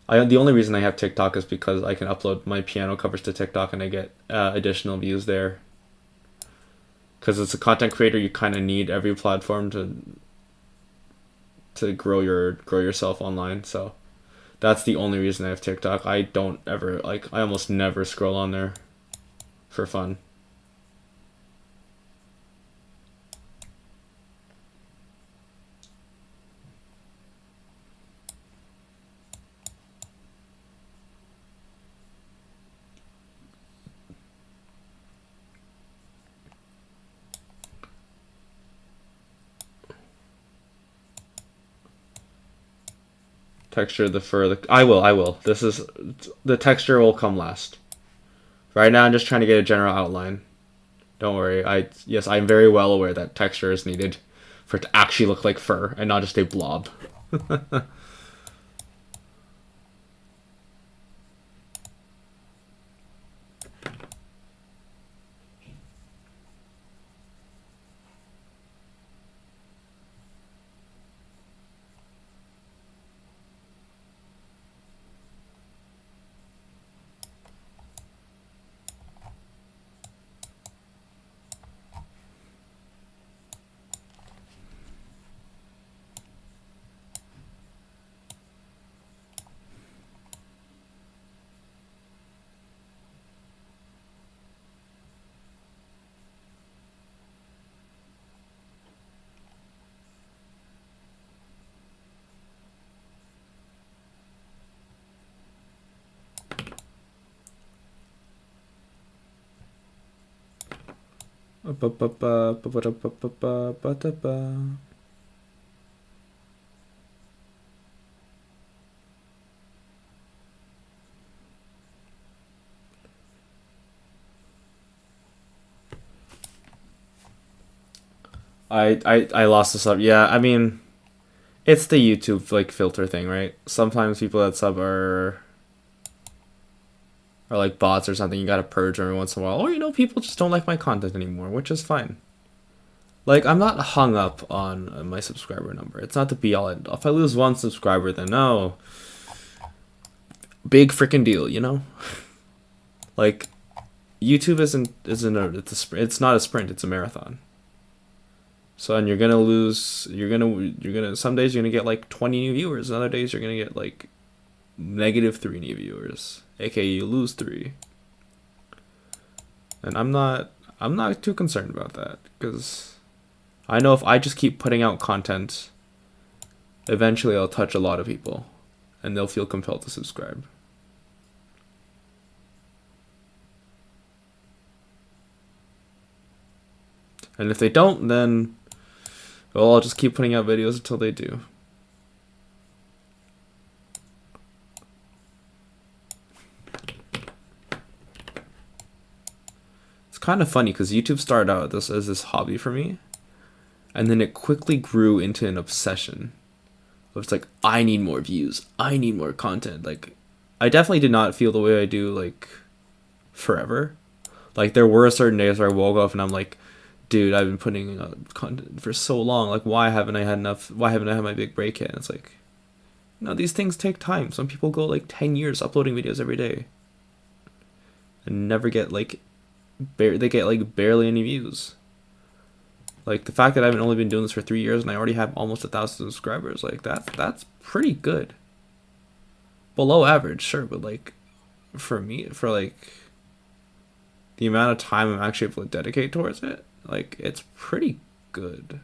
the only reason I have TikTok is because I can upload my piano covers to TikTok and I get additional views there. because as a content creator, you kind of need every platform to grow yourself online. So that's the only reason I have TikTok. I don't ever like. I almost never scroll on there for fun. Texture the fur. I will. This is the texture will come last. Right now, I'm just trying to get a general outline. Don't worry. Yes, I'm very well aware that texture is needed for it to actually look like fur and not just a blob. I lost the sub. Yeah, I mean, it's the YouTube like filter thing, right? Sometimes people that sub are like bots or something. You gotta purge every once in a while. Or people just don't like my content anymore, which is fine. Like, I'm not hung up on my subscriber number. It's not the be all end all. If I lose one subscriber, then no, big freaking deal, Like, YouTube it's not a sprint. It's a marathon. So, and you're gonna lose. Some days you're gonna get like 20 new viewers. And other days you're gonna get like -3 new viewers. AKA you lose 3. And I'm not too concerned about that, because I know if I just keep putting out content, eventually I'll touch a lot of people and they'll feel compelled to subscribe. And if they don't, then well, I'll just keep putting out videos until they do. It's kind of funny because YouTube started out as this hobby for me, and then it quickly grew into an obsession. It's like, I need more views. I need more content. Like, I definitely did not feel the way I do, like, forever. Like, there were certain days where I woke up and I'm like, dude, I've been putting content for so long. Like, why haven't I had my big break yet? And it's like, these things take time. Some people go, like, 10 years uploading videos every day and never get, like, they get, like, barely any views. Like, the fact that I've only been doing this for 3 years and I already have almost 1,000 subscribers, like, that's pretty good. Below average, sure, but, like, for me, for, like, the amount of time I'm actually able to dedicate towards it, like, it's pretty good.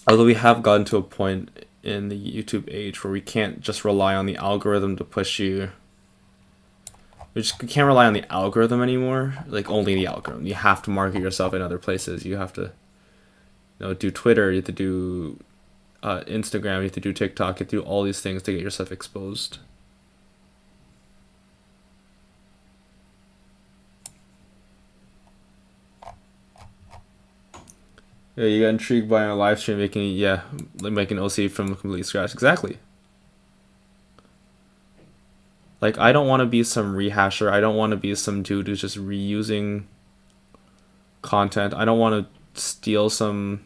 Although we have gotten to a point in the YouTube age where we can't just rely on the algorithm to push you. We can't rely on the algorithm anymore. Like, only the algorithm. You have to market yourself in other places. You have to, do Twitter. You have to do Instagram. You have to do TikTok. You have to do all these things to get yourself exposed. Yeah, you got intrigued by a live stream making OC from complete scratch. Exactly. Like, I don't want to be some rehasher. I don't want to be some dude who's just reusing content. I don't want to steal someone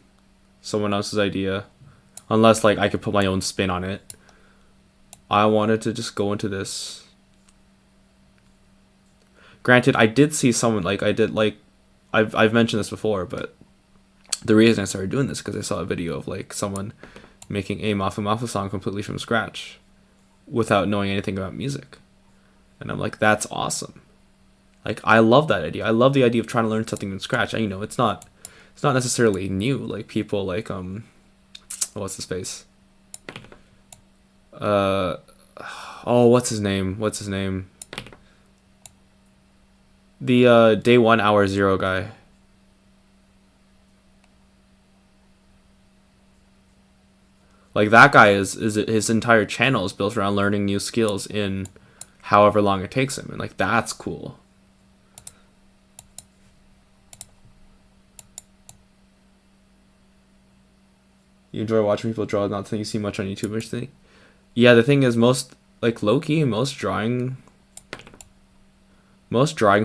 else's idea, unless, like, I could put my own spin on it. I wanted to just go into this. Granted, I did see someone, like, I did, like, I've mentioned this before, but the reason I started doing this is because I saw a video of, like, someone making a Mafu Mafu song completely from scratch without knowing anything about music. And I'm like, that's awesome. Like, I love that idea. I love the idea of trying to learn something from scratch. And, you know, it's not necessarily new. Like, people like, what's his face? What's his name? The Day 1 Hour 0 guy. Like, that guy is his entire channel is built around learning new skills in however long it takes him, and like, that's cool. You enjoy watching people draw, not something you see much on YouTube or anything? Yeah, the thing is, most, like, low-key, most drawing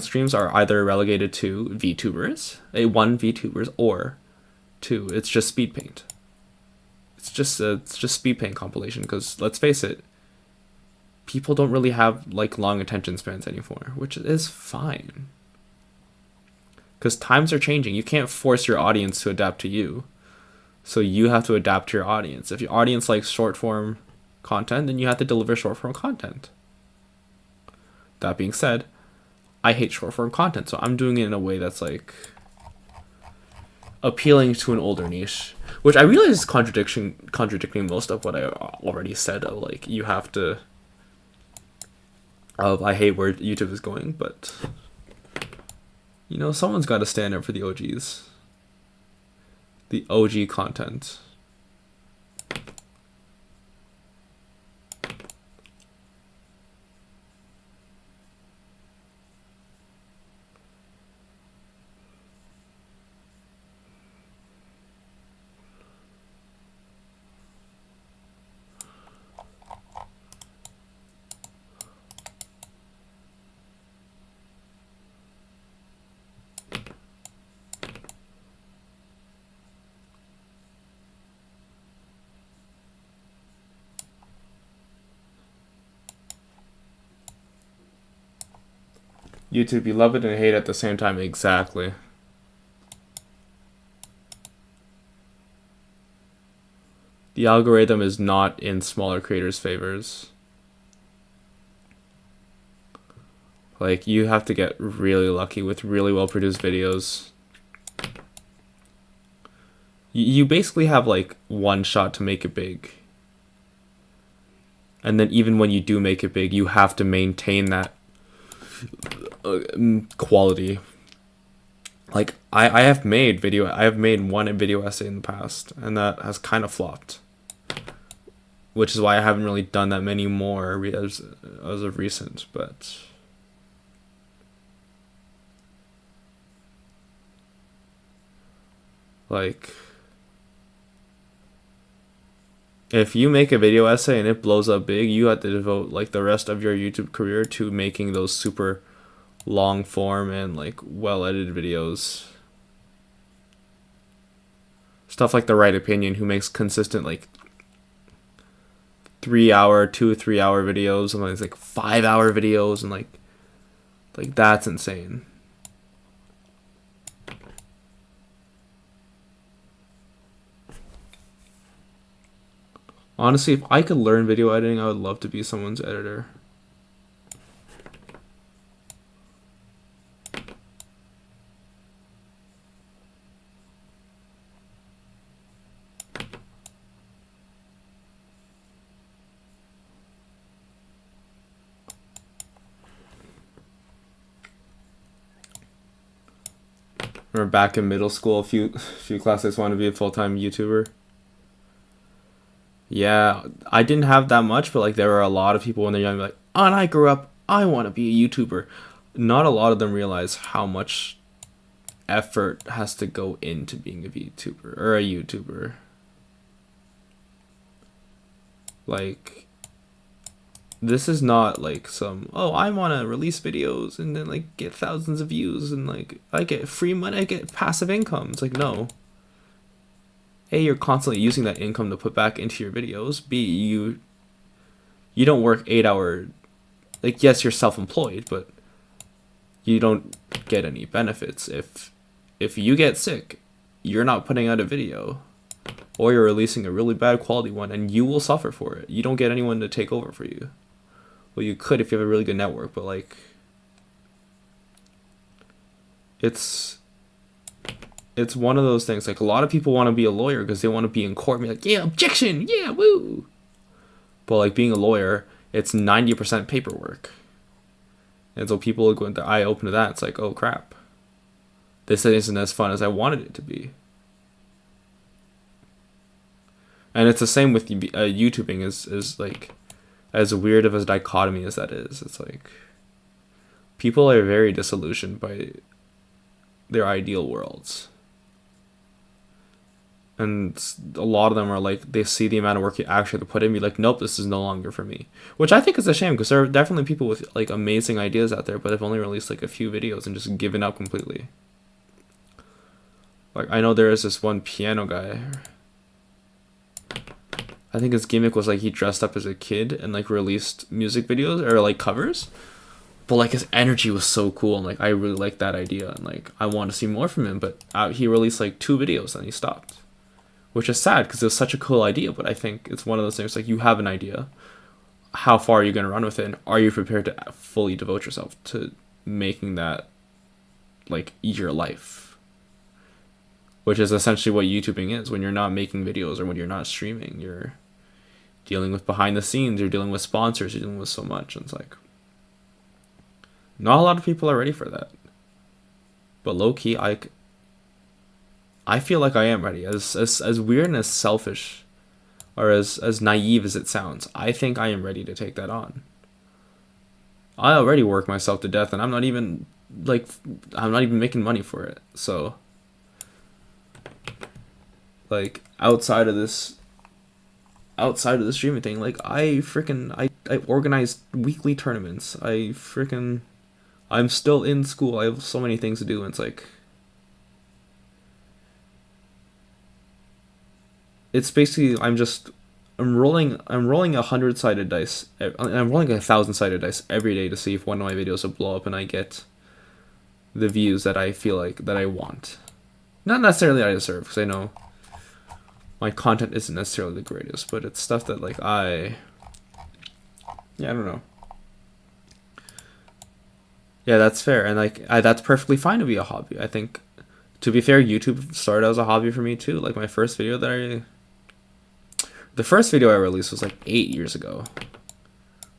streams are either relegated to VTubers, one VTubers, or two, it's just speed paint. It's just speed paint compilation, because let's face it, people don't really have, like, long attention spans anymore, which is fine. Because times are changing. You can't force your audience to adapt to you. So you have to adapt to your audience. If your audience likes short form content, then you have to deliver short form content. That being said, I hate short form content, so I'm doing it in a way that's, like, appealing to an older niche, which I realize is contradicting most of what I already said. Of, like, you have to. I hate where YouTube is going, but, you know, someone's got to stand up for the OGs, the OG content. YouTube, you love it and hate it at the same time. Exactly. The algorithm is not in smaller creators' favors. Like, you have to get really lucky with really well-produced videos. You basically have, like, one shot to make it big. And then even when you do make it big, you have to maintain that quality. Like, I have made one video essay in the past, and that has kind of flopped, which is why I haven't really done that many more as of recent. But like, if you make a video essay and it blows up big, you have to devote, like, the rest of your YouTube career to making those super long form and, like, well edited videos. Stuff like The Right Opinion, who makes consistent, like, 2 to 3 hour videos, sometimes like 5 hour videos, and like that's insane. Honestly, if I could learn video editing, I would love to be someone's editor. Remember back in middle school, a few classmates wanted to be a full-time YouTuber. Yeah, I didn't have that much, but, like, there were a lot of people when they're young, like, oh, and I grew up, I want to be a YouTuber. Not a lot of them realize how much effort has to go into being a VTuber or a YouTuber. Like, this is not like some, oh, I want to release videos and then, like, get thousands of views and, like, I get free money, I get passive income. It's like, no. A, you're constantly using that income to put back into your videos. B, you you don't work 8 hour, like, yes, you're self-employed, but you don't get any benefits. If you get sick, you're not putting out a video, or you're releasing a really bad quality one, and you will suffer for it. You don't get anyone to take over for you. Well, you could if you have a really good network, but like, it's one of those things. Like, a lot of people want to be a lawyer because they want to be in court and be like, yeah, objection, yeah, woo. But like, being a lawyer, it's 90% paperwork. And so people go into eye open to that. It's like, oh crap, this isn't as fun as I wanted it to be. And it's the same with YouTubing. Is like, as weird of a dichotomy as that is, it's like, people are very disillusioned by their ideal worlds. And a lot of them are like, they see the amount of work you actually have to put in, be like, nope, this is no longer for me. Which I think is a shame, because there are definitely people with like amazing ideas out there, but have only released like a few videos and just given up completely. Like, I know there is this one piano guy. I think his gimmick was like, he dressed up as a kid and like released music videos or like covers. But like, his energy was so cool, and like, I really liked that idea, and like, I want to see more from him. But he released like 2 videos and he stopped, which is sad because it was such a cool idea. But I think it's one of those things, like, you have an idea, how far are you going to run with it, and are you prepared to fully devote yourself to making that like your life? Which is essentially what YouTubing is. When you're not making videos or when you're not streaming, you're dealing with behind the scenes, you're dealing with sponsors, you're dealing with so much, and it's like, not a lot of people are ready for that. But low key, I feel like I am ready. As weird and as selfish, or as naive as it sounds, I think I am ready to take that on. I already work myself to death, and I'm not even making money for it. So, like, outside of this streaming thing, like, I organize weekly tournaments. I'm still in school. I have so many things to do, and it's like, it's basically, I'm rolling 100-sided dice. I'm rolling 1,000-sided dice every day to see if one of my videos will blow up and I get the views that I feel like that I want. Not necessarily I deserve, because I know my content isn't necessarily the greatest, but it's stuff that like I don't know. Yeah, that's fair, and like, that's perfectly fine to be a hobby. I think, to be fair, YouTube started as a hobby for me too. Like, the first video I released was like 8 years ago,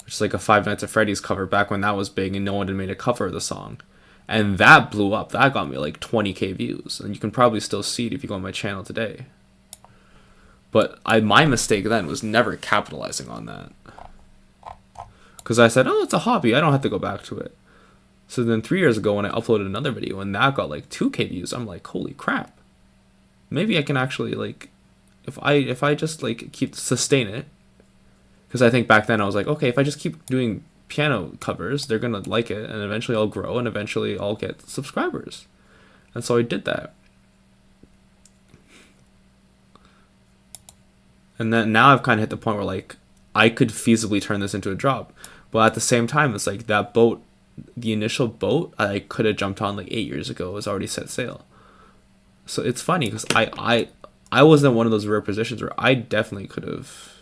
which is like a Five Nights at Freddy's cover, back when that was big and no one had made a cover of the song, and that blew up. That got me like 20k views, and you can probably still see it if you go on my channel today. But my mistake then was never capitalizing on that, because I said, oh, it's a hobby, I don't have to go back to it. So then 3 years ago, when I uploaded another video and that got like 2k views, I'm like, holy crap, maybe I can actually, like, if I just like sustain it, because I think back then I was like, okay, if I just keep doing piano covers, they're gonna like it, and eventually I'll grow, and eventually I'll get subscribers. And so I did that, and then now I've kind of hit the point where like, I could feasibly turn this into a job, but at the same time, it's like, that boat, the initial boat I could have jumped on like 8 years ago, was already set sail. So it's funny, because I was in one of those rare positions where I definitely could have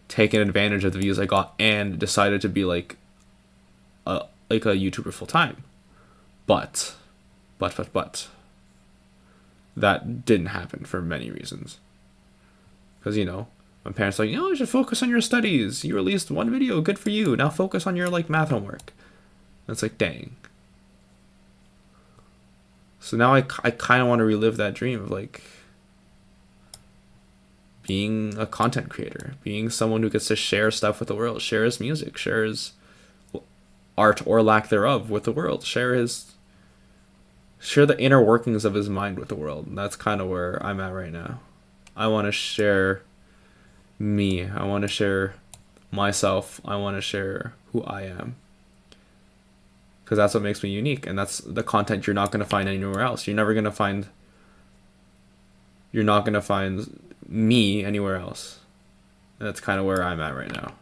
taken advantage of the views I got and decided to be like a YouTuber full time. But that didn't happen for many reasons. Because, you know, my parents were like, you should focus on your studies. You released one video, good for you. Now focus on your like math homework. And it's like, dang. So now I kind of want to relive that dream of like being a content creator, being someone who gets to share stuff with the world, share his music, share his art or lack thereof with the world, share the inner workings of his mind with the world. And that's kind of where I'm at right now. I want to share me. I want to share myself. I want to share who I am, because that's what makes me unique, and that's the content you're not going to find anywhere else. You're not going to find me anywhere else. And that's kind of where I'm at right now.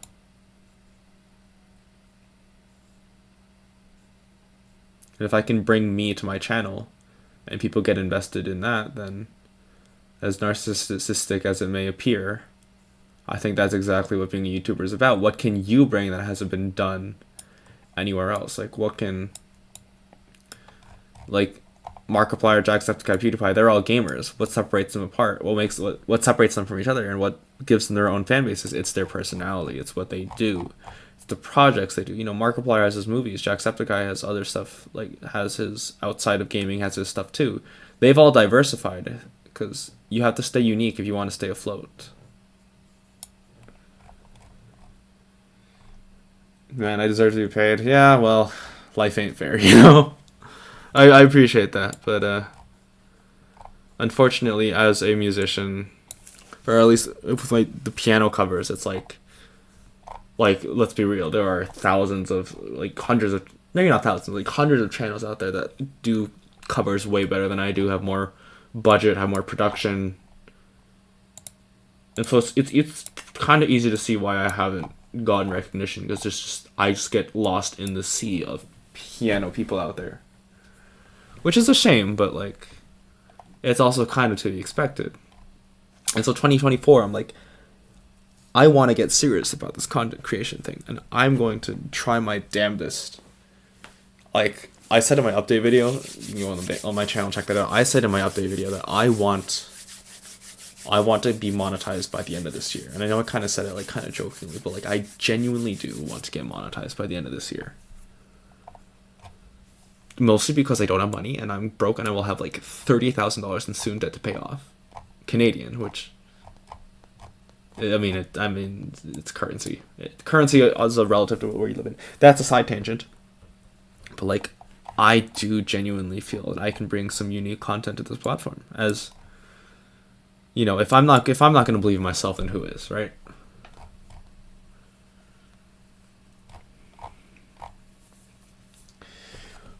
And if I can bring me to my channel and people get invested in that, then as narcissistic as it may appear, I think that's exactly what being a YouTuber is about. What can you bring that hasn't been done anywhere else? Like, what can, like, Markiplier, Jacksepticeye, PewDiePie, they're all gamers. What separates them apart? What separates them from each other, and what gives them their own fan bases? It's their personality. It's what they do. It's the projects they do. You know, Markiplier has his movies. Jacksepticeye has other stuff, like, has his, outside of gaming, has his stuff too. They've all diversified, because you have to stay unique if you want to stay afloat. Man, I deserve to be paid. Yeah, well, life ain't fair, you know? I appreciate that, but unfortunately, as a musician, or at least with the piano covers, it's like, let's be real, there are thousands of, like, hundreds of, maybe not thousands, like hundreds of channels out there that do covers way better than I do, have more budget, have more production, and so it's kind of easy to see why I haven't gotten recognition, because I just get lost in the sea of piano people out there, which is a shame, but like, it's also kind of to be expected. And so 2024, I'm like, I want to get serious about this content creation thing, and I'm going to try my damnedest. Like I said in my update video, you go on my channel, check that out. I said in my update video that I want to be monetized by the end of this year. And I know I kind of said it like kind of jokingly, but like I genuinely do want to get monetized by the end of this year. Mostly because I don't have money and I'm broke, and I will have like $30,000 in student debt to pay off. Canadian, which I mean it's currency. Currency is a relative to where you live in. That's a side tangent. But like, I do genuinely feel that I can bring some unique content to this platform. As you know, if I'm not going to believe in myself, then who is, right?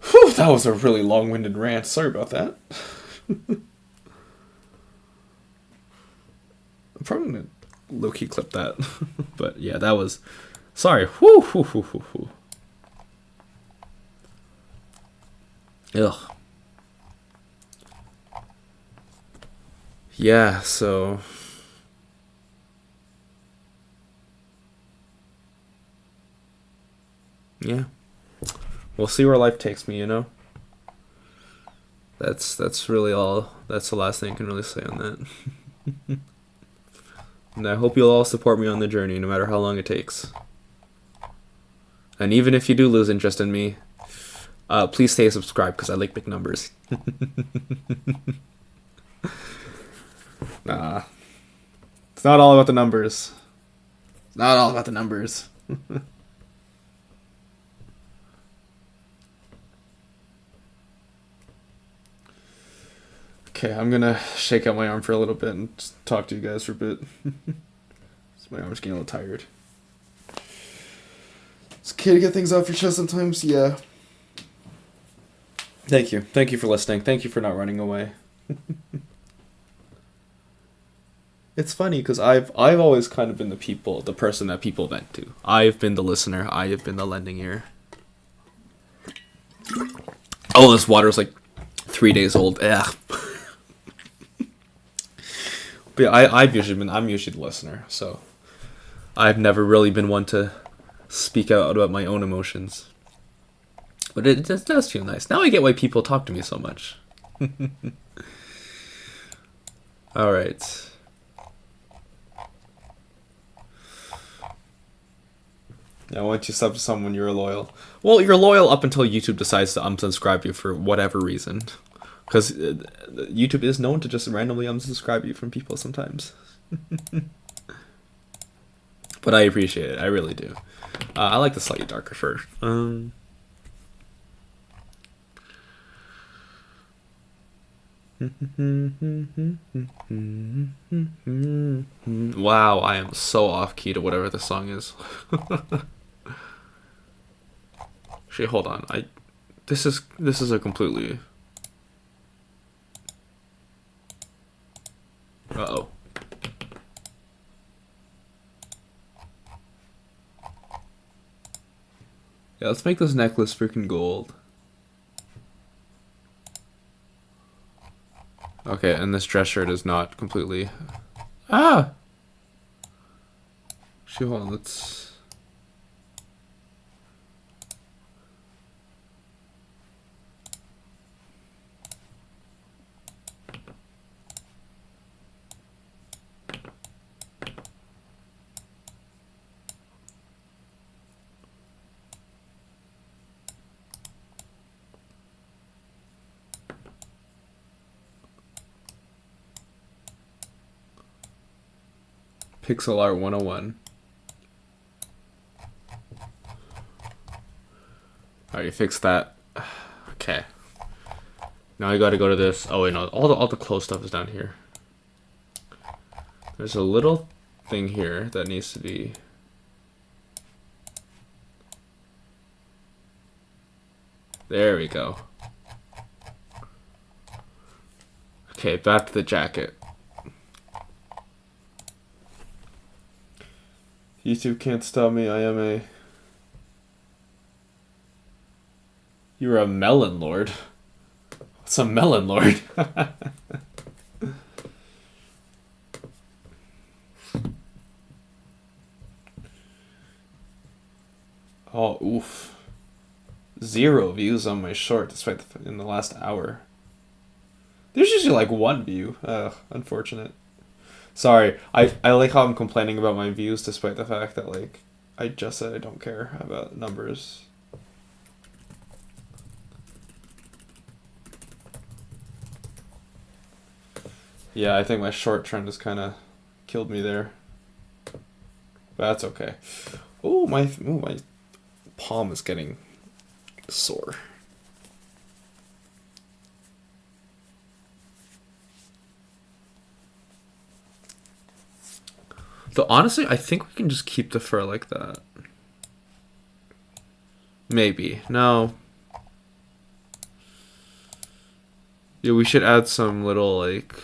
Whew, that was a really long-winded rant. Sorry about that. I'm probably going to low-key clip that. But yeah, that was... Sorry. Whew, whew, whew, whew, whew. Ugh. Yeah, so... Yeah. We'll see where life takes me, you know? That's really all. That's the last thing I can really say on that. And I hope you'll all support me on the journey, no matter how long it takes. And even if you do lose interest in me, please stay subscribed, because I like big numbers. Nah. It's not all about the numbers. It's not all about the numbers. Okay, I'm gonna shake out my arm for a little bit and just talk to you guys for a bit. My arm's getting a little tired. It's okay to get things off your chest sometimes, yeah. Thank you. Thank you for listening. Thank you for not running away. It's funny because I've always kind of been the person that people vent to. I've been the listener. I have been the lending ear. Oh, this water's like 3 days old. Ugh. But yeah, I'm usually the listener, so I've never really been one to speak out about my own emotions. But it does feel nice. Now I get why people talk to me so much. Alright. Now, once you sub to someone, you're loyal. Well, you're loyal up until YouTube decides to unsubscribe you for whatever reason. Because YouTube is known to just randomly unsubscribe you from people sometimes. But I appreciate it. I really do. I like the slightly darker fur. Wow, I am so off key to whatever the song is. Actually, hold on. This is a completely... Uh-oh. Yeah, let's make this necklace freaking gold. Okay, and this dress shirt is not completely... Ah! Shoot, hold on, let's... Pixel Art 101. Alright, you fixed that. Okay. Now you gotta go to this. Oh wait, no, all the close stuff is down here. There's a little thing here that needs to be... There we go. Okay, back to the jacket. YouTube can't stop me, I am a... You're a melon lord. What's a melon lord? Oh, oof. 0 views on my short despite in the last hour. There's usually like 1 view. Ugh, unfortunate. Sorry, I like how I'm complaining about my views despite the fact that like I just said I don't care about numbers. Yeah, I think my short trend has kind of killed me there. But that's okay. Oh, my palm is getting sore. So honestly, I think we can just keep the fur like that. Maybe. No. Yeah, we should add some little like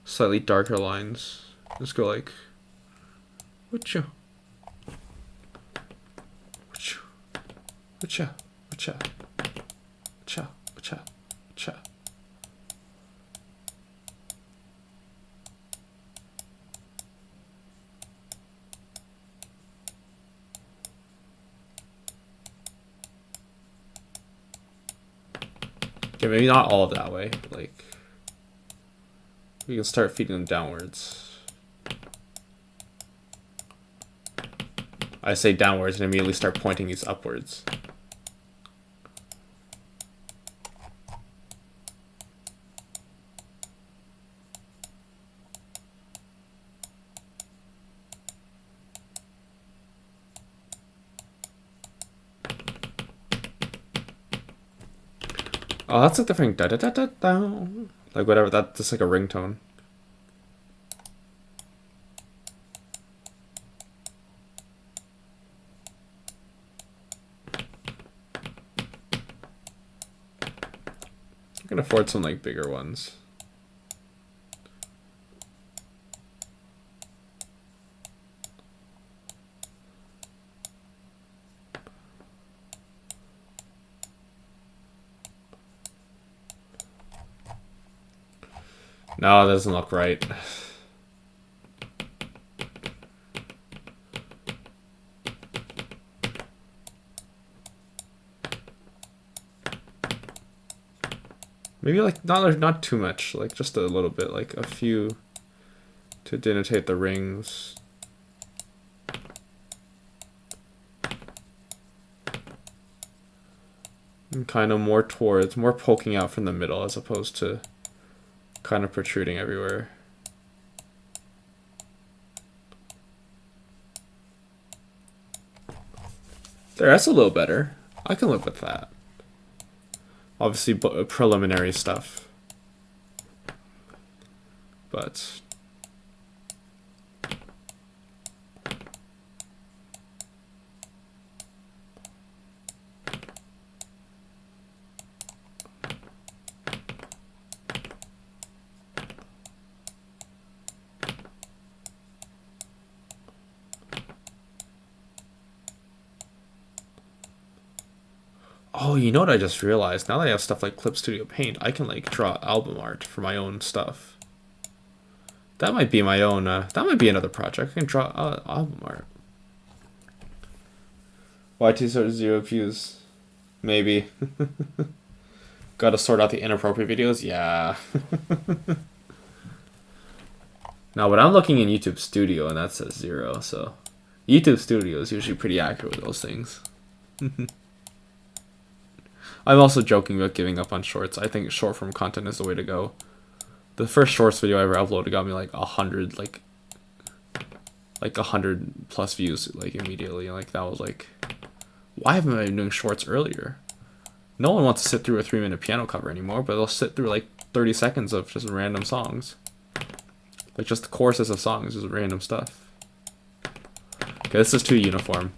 slightly darker lines. Let's go like whatcha. Whatcha. Whatcha. Whatcha. Whatcha. Whatcha. Whatcha. Okay, maybe not all of that way, but like we can start feeding them downwards. I say downwards and immediately start pointing these upwards. Oh, that's a different da da da da da. Like whatever, that's just like a ringtone. I can afford some like bigger ones. No, that doesn't look right. Maybe like not too much, like just a little bit, like a few to denotate the rings. And kind of more poking out from the middle as opposed to kind of protruding everywhere. There, that's a little better. I can live with that. Obviously, preliminary stuff. But... Oh, you know what I just realized? Now that I have stuff like Clip Studio Paint, I can like draw album art for my own stuff. That might be my own. That might be another project. I can draw album art. YT sort of 0 views, maybe. Got to sort out the inappropriate videos. Yeah. Now, but I'm looking in YouTube Studio, and that says 0. So, YouTube Studio is usually pretty accurate with those things. I'm also joking about giving up on shorts. I think short form content is the way to go. The first shorts video I ever uploaded got me like 100, like 100 plus views, like immediately. Like that was like, why haven't I been doing shorts earlier? No one wants to sit through a 3-minute piano cover anymore, but they'll sit through like 30 seconds of just random songs. Like just the choruses of songs, just random stuff. Okay, this is too uniform.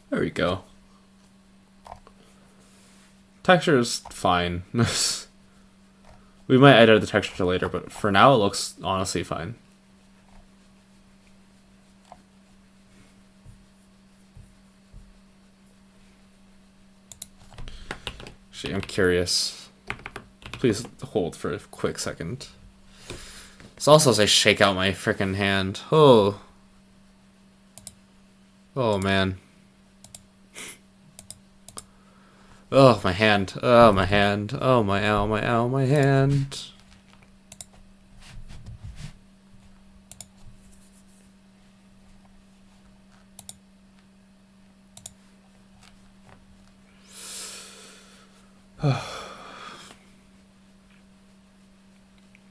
There we go. Texture is fine. We might edit the texture later, but for now it looks honestly fine. Actually, I'm curious. Please hold for a quick second. It's also as I shake out my frickin' hand. Oh. Oh, man. Oh, my hand. Oh, my hand. Oh, my ow, my ow, my hand.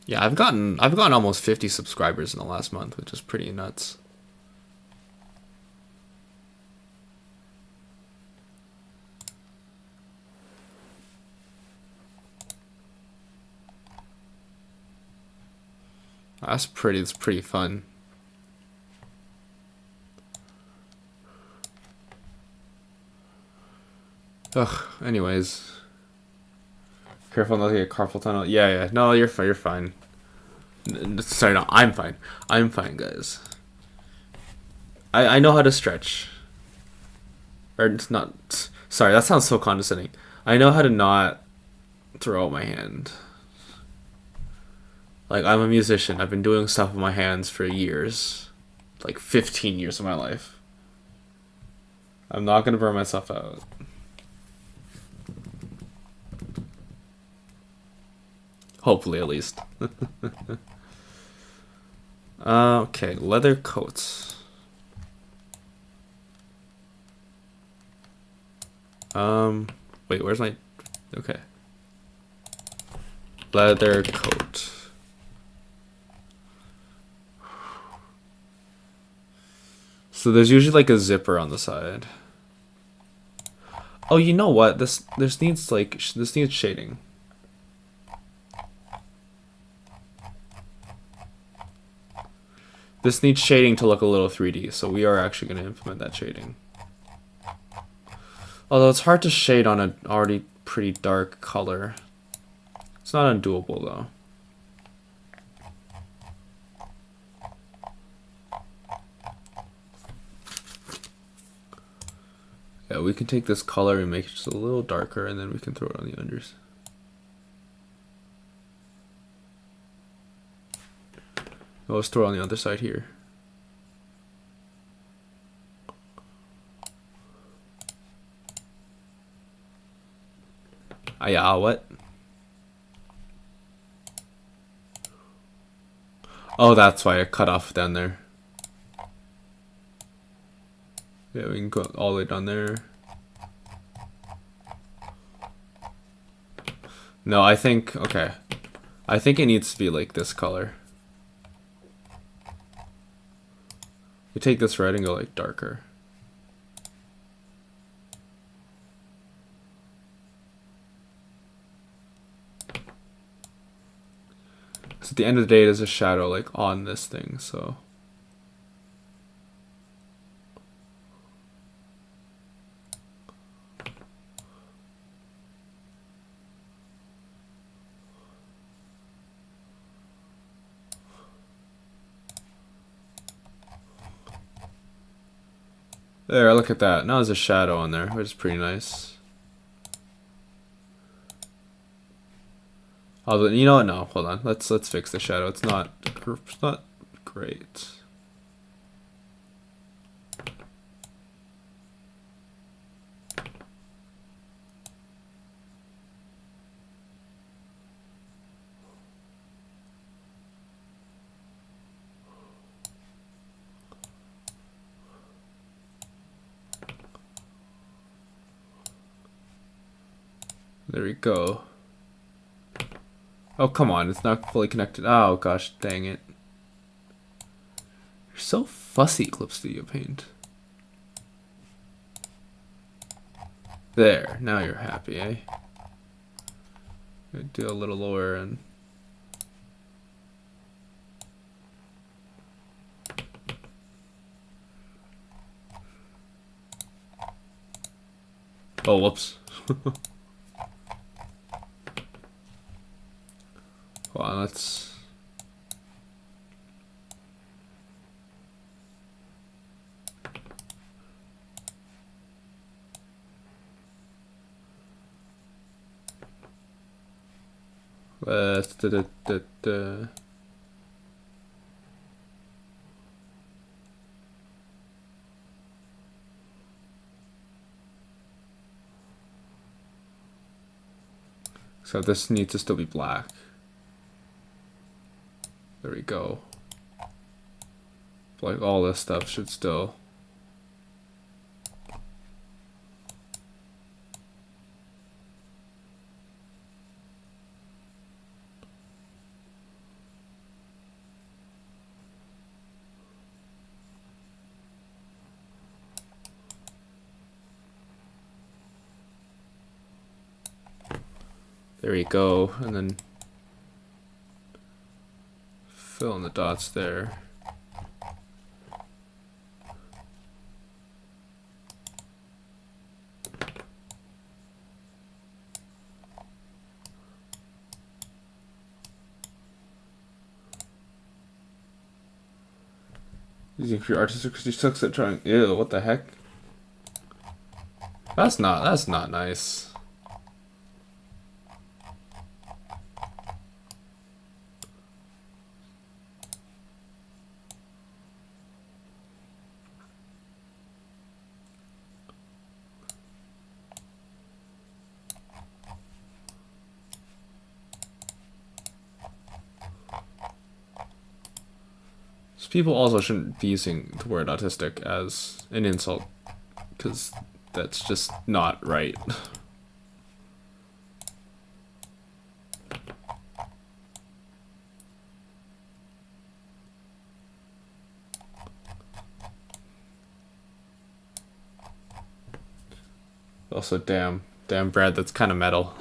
Yeah, I've gotten almost 50 subscribers in the last month, which is pretty nuts. That's pretty fun. Ugh, anyways. Careful not to get carpal tunnel. Yeah. No, you're fine. You're fine. Sorry, no, I'm fine. I'm fine, guys. I know how to stretch. Or it's not. Sorry, that sounds so condescending. I know how to not throw out my hand. Like, I'm a musician. I've been doing stuff with my hands for years. Like, 15 years of my life. I'm not gonna burn myself out. Hopefully, at least. Okay, leather coats. Wait, where's my... Okay. Leather coat. So there's usually like a zipper on the side. Oh, you know what? This needs like this needs shading. This needs shading to look a little 3D, so we are actually going to implement that shading. Although it's hard to shade on an already pretty dark color. It's not undoable though. Yeah, we can take this color and make it just a little darker, and then we can throw it on the unders. Oh, let's throw it on the other side here. Yeah, what? Oh, that's why I cut off down there. Yeah, we can go all the way down there. No, I think, okay. I think it needs to be like this color. You take this red and go like darker. So at the end of the day, there's a shadow like on this thing, so. There, look at that. Now there's a shadow on there, which is pretty nice. Although, you know what? No, hold on. Let's fix the shadow. It's not great. There we go. Oh, come on. It's not fully connected. Oh, gosh. Dang it. You're so fussy, Clip Studio Paint. There. Now you're happy, eh? Do a little lower and... Oh, whoops. Hold on, let's... So this needs to still be black. There we go. Like all this stuff should still... There we go, and then fill in the dots there. Using for your artistic because you sucks at trying. Ew, what the heck? That's not nice. People also shouldn't be using the word autistic as an insult, because that's just not right. Also, damn Brad, that's kind of metal.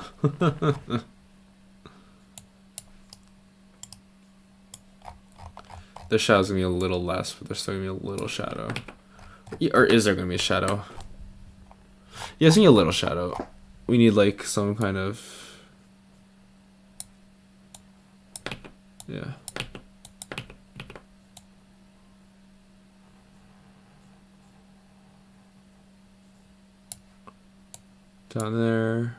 The shadow's gonna be a little less, but there's still gonna be a little shadow. Or is there gonna be a shadow? Yeah, it's gonna be a little shadow. We need like some kind of... Yeah. Down there.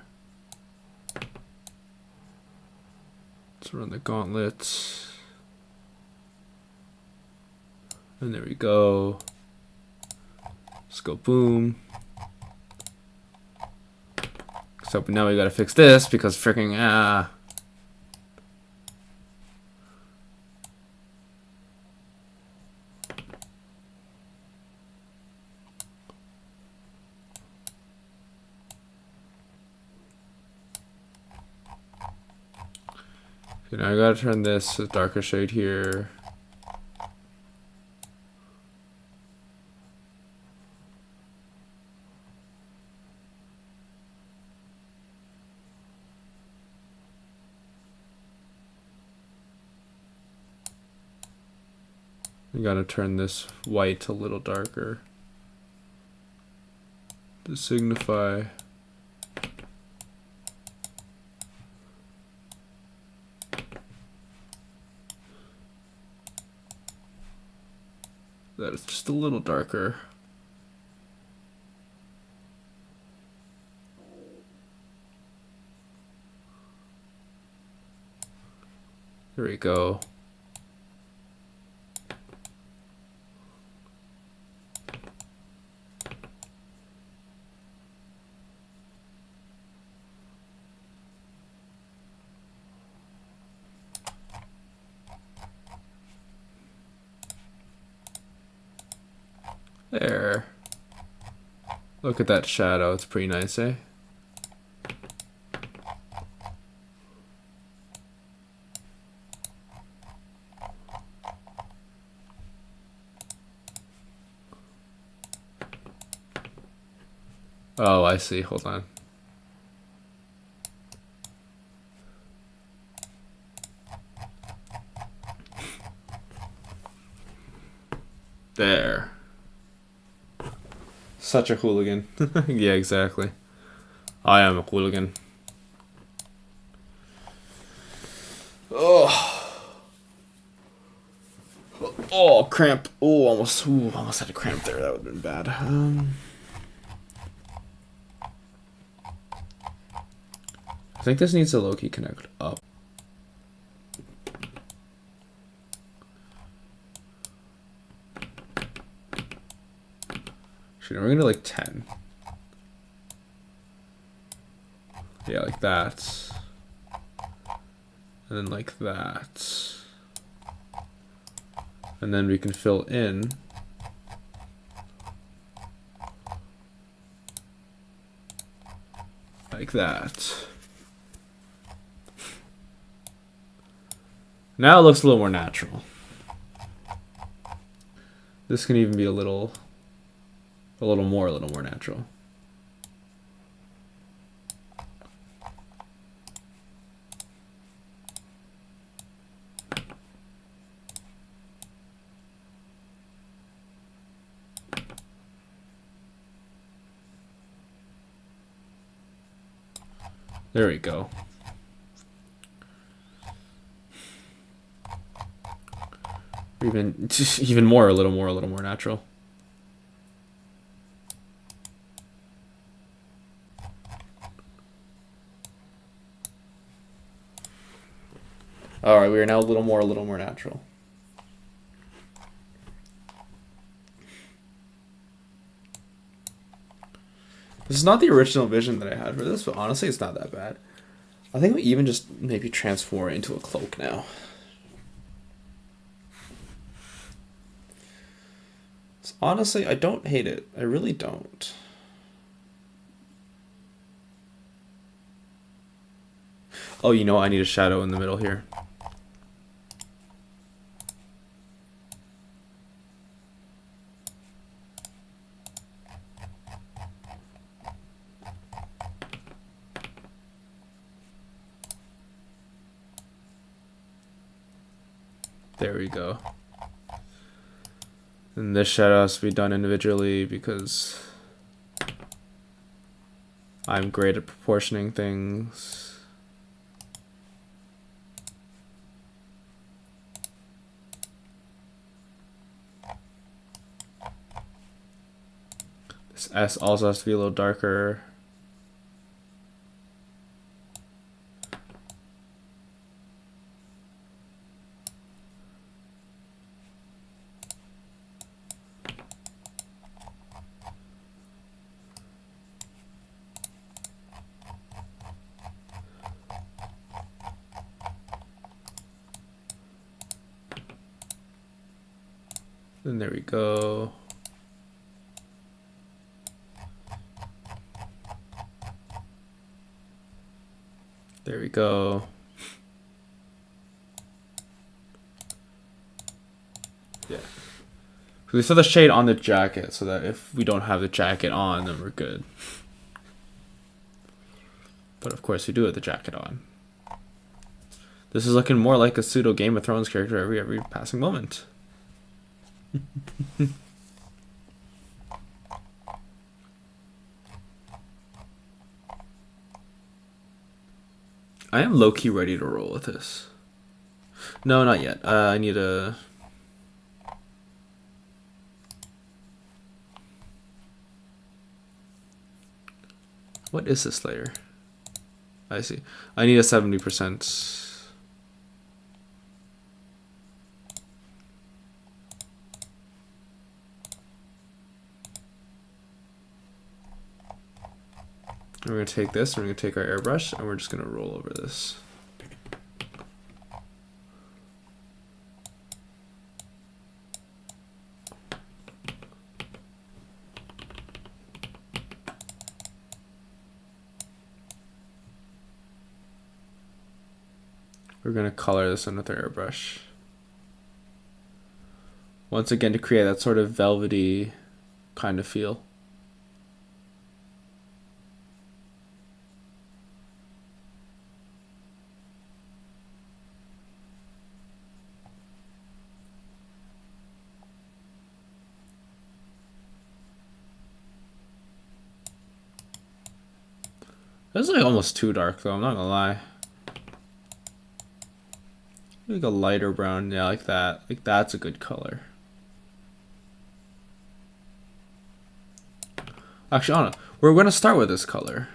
Let's run the gauntlet. And there we go. Let's go boom. So now we gotta fix this because freaking Okay, now I gotta turn this to a darker shade here. I gotta turn this white a little darker to signify that it's just a little darker. There we go. There. Look at that shadow. It's pretty nice, eh? Oh, I see. Hold on. There. Such a hooligan. Yeah, exactly. I am a hooligan. Oh. Oh, cramp. Oh, almost had a cramp there. That would have been bad. I think this needs to low-key connect up. Actually, we're gonna do like 10. Yeah, like that. And then like that. And then we can fill in like that. Now it looks a little more natural. This can even be a little more natural. There we go. Even more, a little more natural. All right, we are now a little more natural. This is not the original vision that I had for this, but honestly, it's not that bad. I think we even just maybe transform it into a cloak now. So honestly, I don't hate it. I really don't. Oh, you know what? I need a shadow in the middle here. There we go. And this shadow has to be done individually because I'm great at proportioning things. This S also has to be a little darker. And there we go. There we go. Yeah. We throw the shade on the jacket so that if we don't have the jacket on, then we're good. But of course, we do have the jacket on. This is looking more like a pseudo Game of Thrones character every passing moment. I am low-key ready to roll with this. No, not yet. I need a... What is this layer? I see. I need a 70%. We're going to take this, and we're going to take our airbrush, and we're just going to roll over this. We're going to color this in with our airbrush. Once again, to create that sort of velvety kind of feel. That's like almost too dark though, I'm not gonna lie. Like a lighter brown, yeah, like that. Like that's a good color. Actually, I don't know. We're gonna start with this color.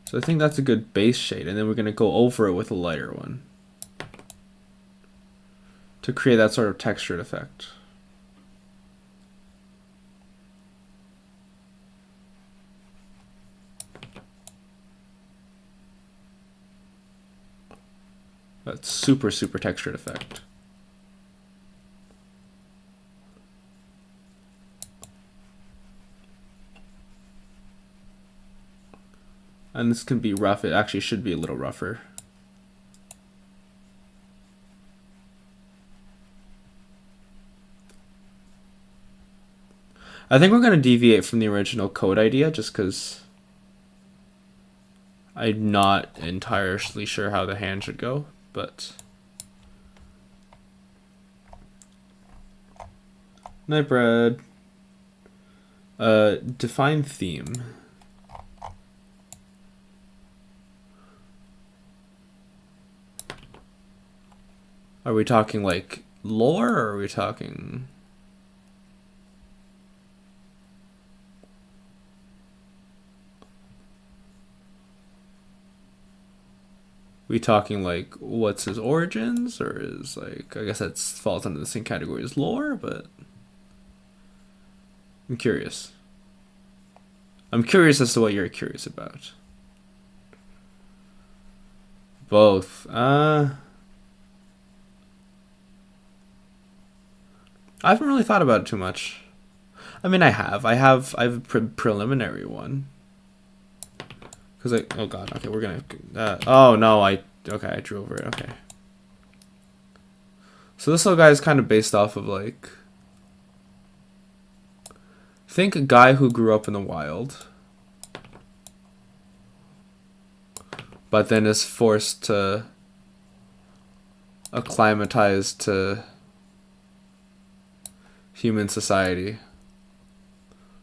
So I think that's a good base shade, and then we're gonna go over it with a lighter one to create that sort of textured effect. That's super textured effect. And this can be rough. It actually should be a little rougher. I think we're going to deviate from the original code idea just because I'm not entirely sure how the hand should go, but... Nightbread. Define theme. Are we talking like lore, or are we talking... We talking like what's his origins, or is like, I guess that falls under the same category as lore, but I'm curious. I'm curious as to what you're curious about. Both. I haven't really thought about it too much. I mean, I have a preliminary one. Cause oh god, okay, we're gonna, oh no, I drew over it, okay. So this little guy is kind of based off of like, think a guy who grew up in the wild, but then is forced to acclimatize to human society.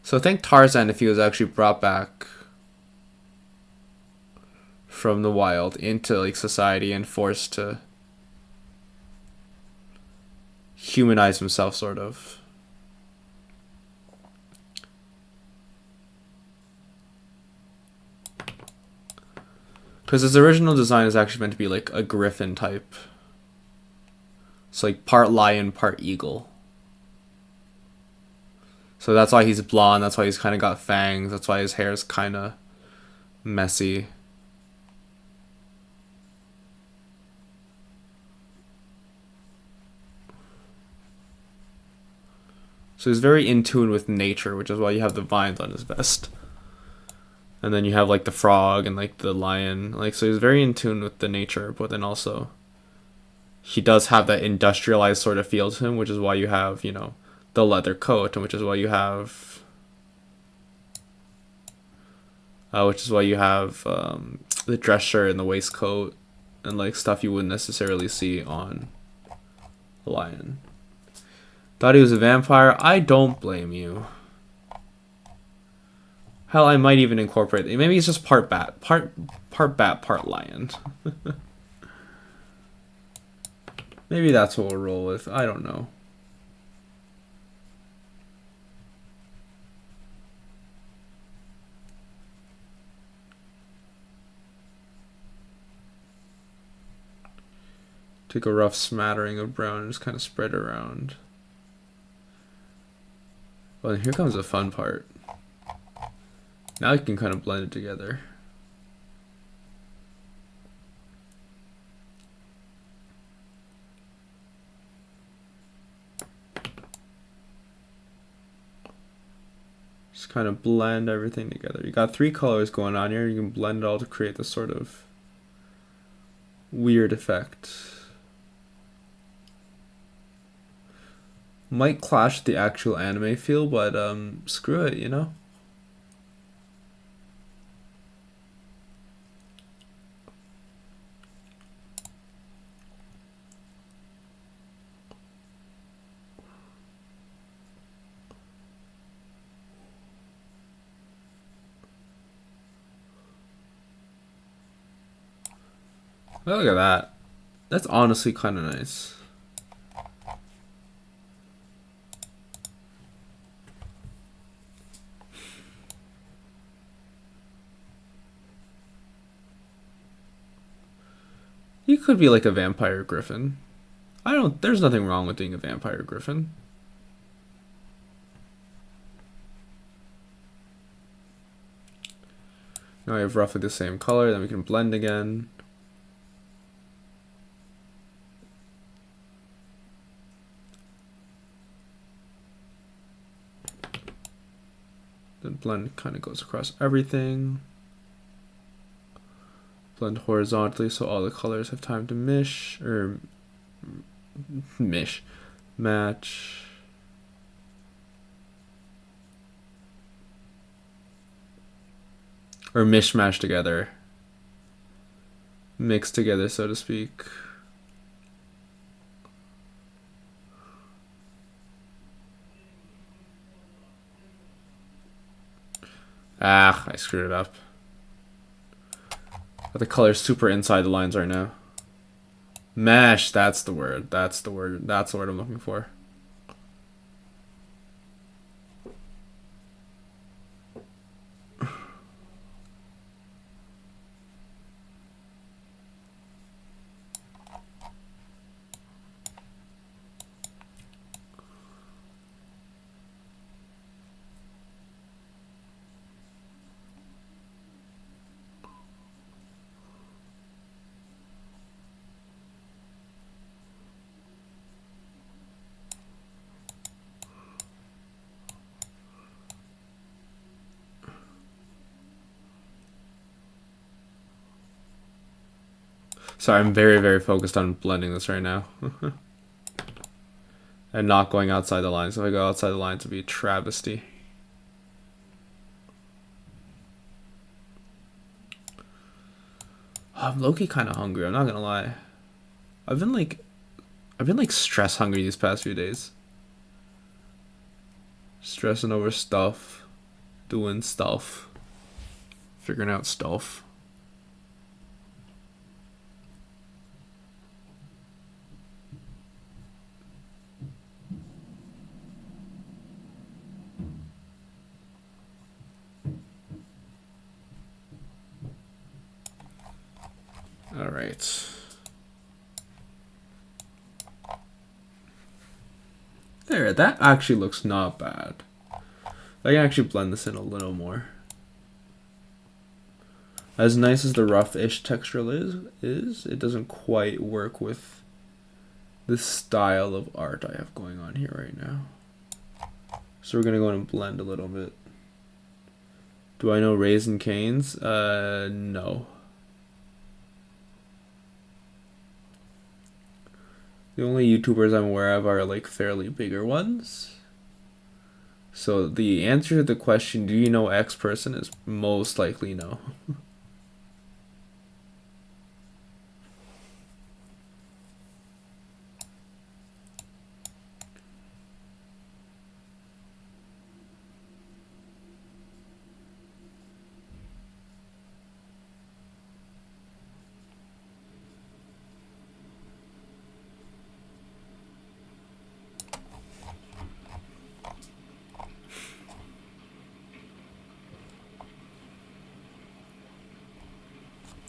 So think Tarzan if he was actually brought back from the wild into like society and forced to humanize himself, sort of. Because his original design is actually meant to be like a griffin type. It's like part lion, part eagle. So that's why he's blonde, that's why he's kind of got fangs, that's why his hair is kind of messy. So he's very in tune with nature, which is why you have the vines on his vest. And then you have like the frog and like the lion. Like, so he's very in tune with the nature, but then also he does have that industrialized sort of feel to him, which is why you have, you know, the leather coat, and which is why you have the dress shirt and the waistcoat and like stuff you wouldn't necessarily see on a lion. Thought he was a vampire. I don't blame you. Hell, I might even incorporate it. Maybe he's just part bat, part bat, part lion. Maybe that's what we'll roll with. I don't know. Take a rough smattering of brown and just kind of spread around. Well, here comes the fun part. Now you can kind of blend it together. Just kind of blend everything together. You got 3 colors going on here. You can blend it all to create this sort of weird effect. Might clash with the actual anime feel, but screw it, you know? Oh, look at that. That's honestly kind of nice. You could be like a vampire griffin. There's nothing wrong with being a vampire griffin. Now we have roughly the same color, then we can blend again. Then blend kind of goes across everything. Blend horizontally so all the colors have time to match. Or mishmash together. Mix together, so to speak. Ah, I screwed it up. But the color's super inside the lines right now. Mesh, that's the word. That's the word. That's the word I'm looking for. Sorry, I'm very, very focused on blending this right now. And not going outside the lines. If I go outside the lines, it'd be a travesty. I'm low-key kind of hungry, I'm not gonna lie. I've been like stress hungry these past few days. Stressing over stuff. Doing stuff. Figuring out stuff. All right. There, that actually looks not bad. I can actually blend this in a little more. As nice as the rough-ish texture is, it doesn't quite work with the style of art I have going on here right now. So we're gonna go in and blend a little bit. Do I know Raising Cane's? No. The only YouTubers I'm aware of are like fairly bigger ones. So the answer to the question, do you know X person, is most likely no.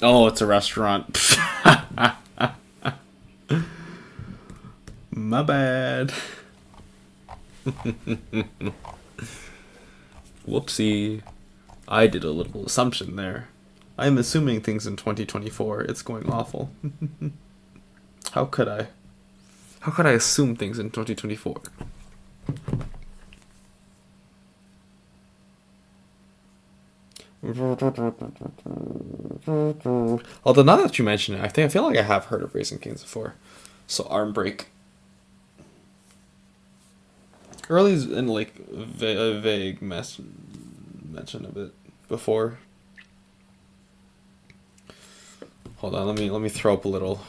Oh, it's a restaurant. My bad. Whoopsie. I did a little assumption there. I'm assuming things in 2024. It's going awful. How could I? How could I assume things in 2024? Although now that you mention it, I feel like I have heard of Raising Cane's before. So Arm Break. Early's in like a vague mention of it before. Hold on, let me throw up a little.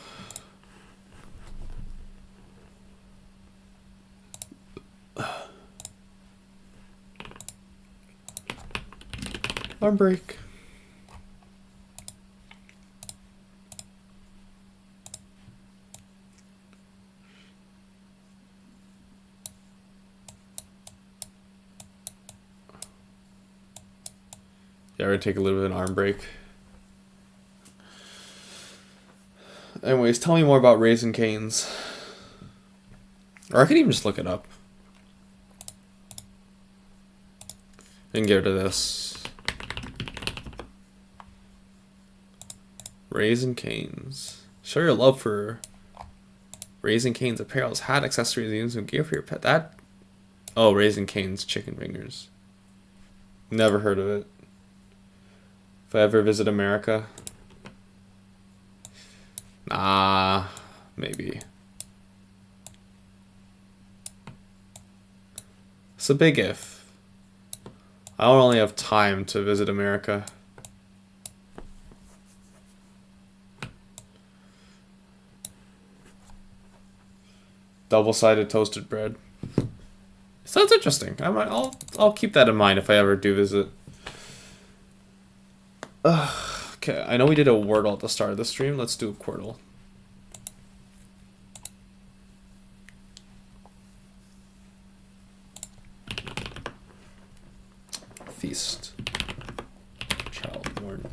Arm Break. Yeah, we're gonna take a little bit of an arm break. Anyways, tell me more about Raising Cane's. Or I could even just look it up. And get rid of this. Raising Cane's. Show your love for Raising Cane's apparel, hat, accessories, and some gear for your pet. That. Oh, Raising Cane's chicken fingers. Never heard of it. If I ever visit America. Nah, maybe. It's a big if. I don't really have time to visit America. Double-sided toasted bread. Sounds interesting. I'll keep that in mind if I ever do visit. Okay, I know we did a Wordle at the start of the stream. Let's do a Quirtle. Feast. Child born.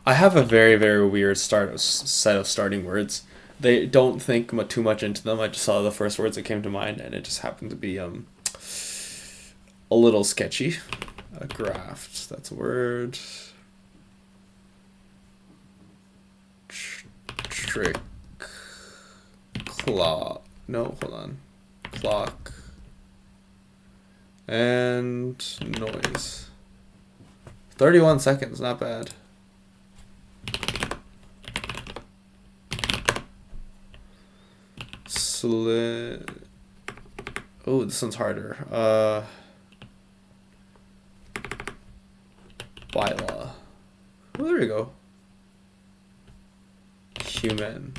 I have a very, very weird set of starting words. They don't think too much into them. I just saw the first words that came to mind, and it just happened to be a little sketchy. A graft. That's a word. Trick. Claw. No, hold on. Clock. And noise. 31 seconds, not bad. Oh, this one's harder. Bylaw. Oh, there we go. Human.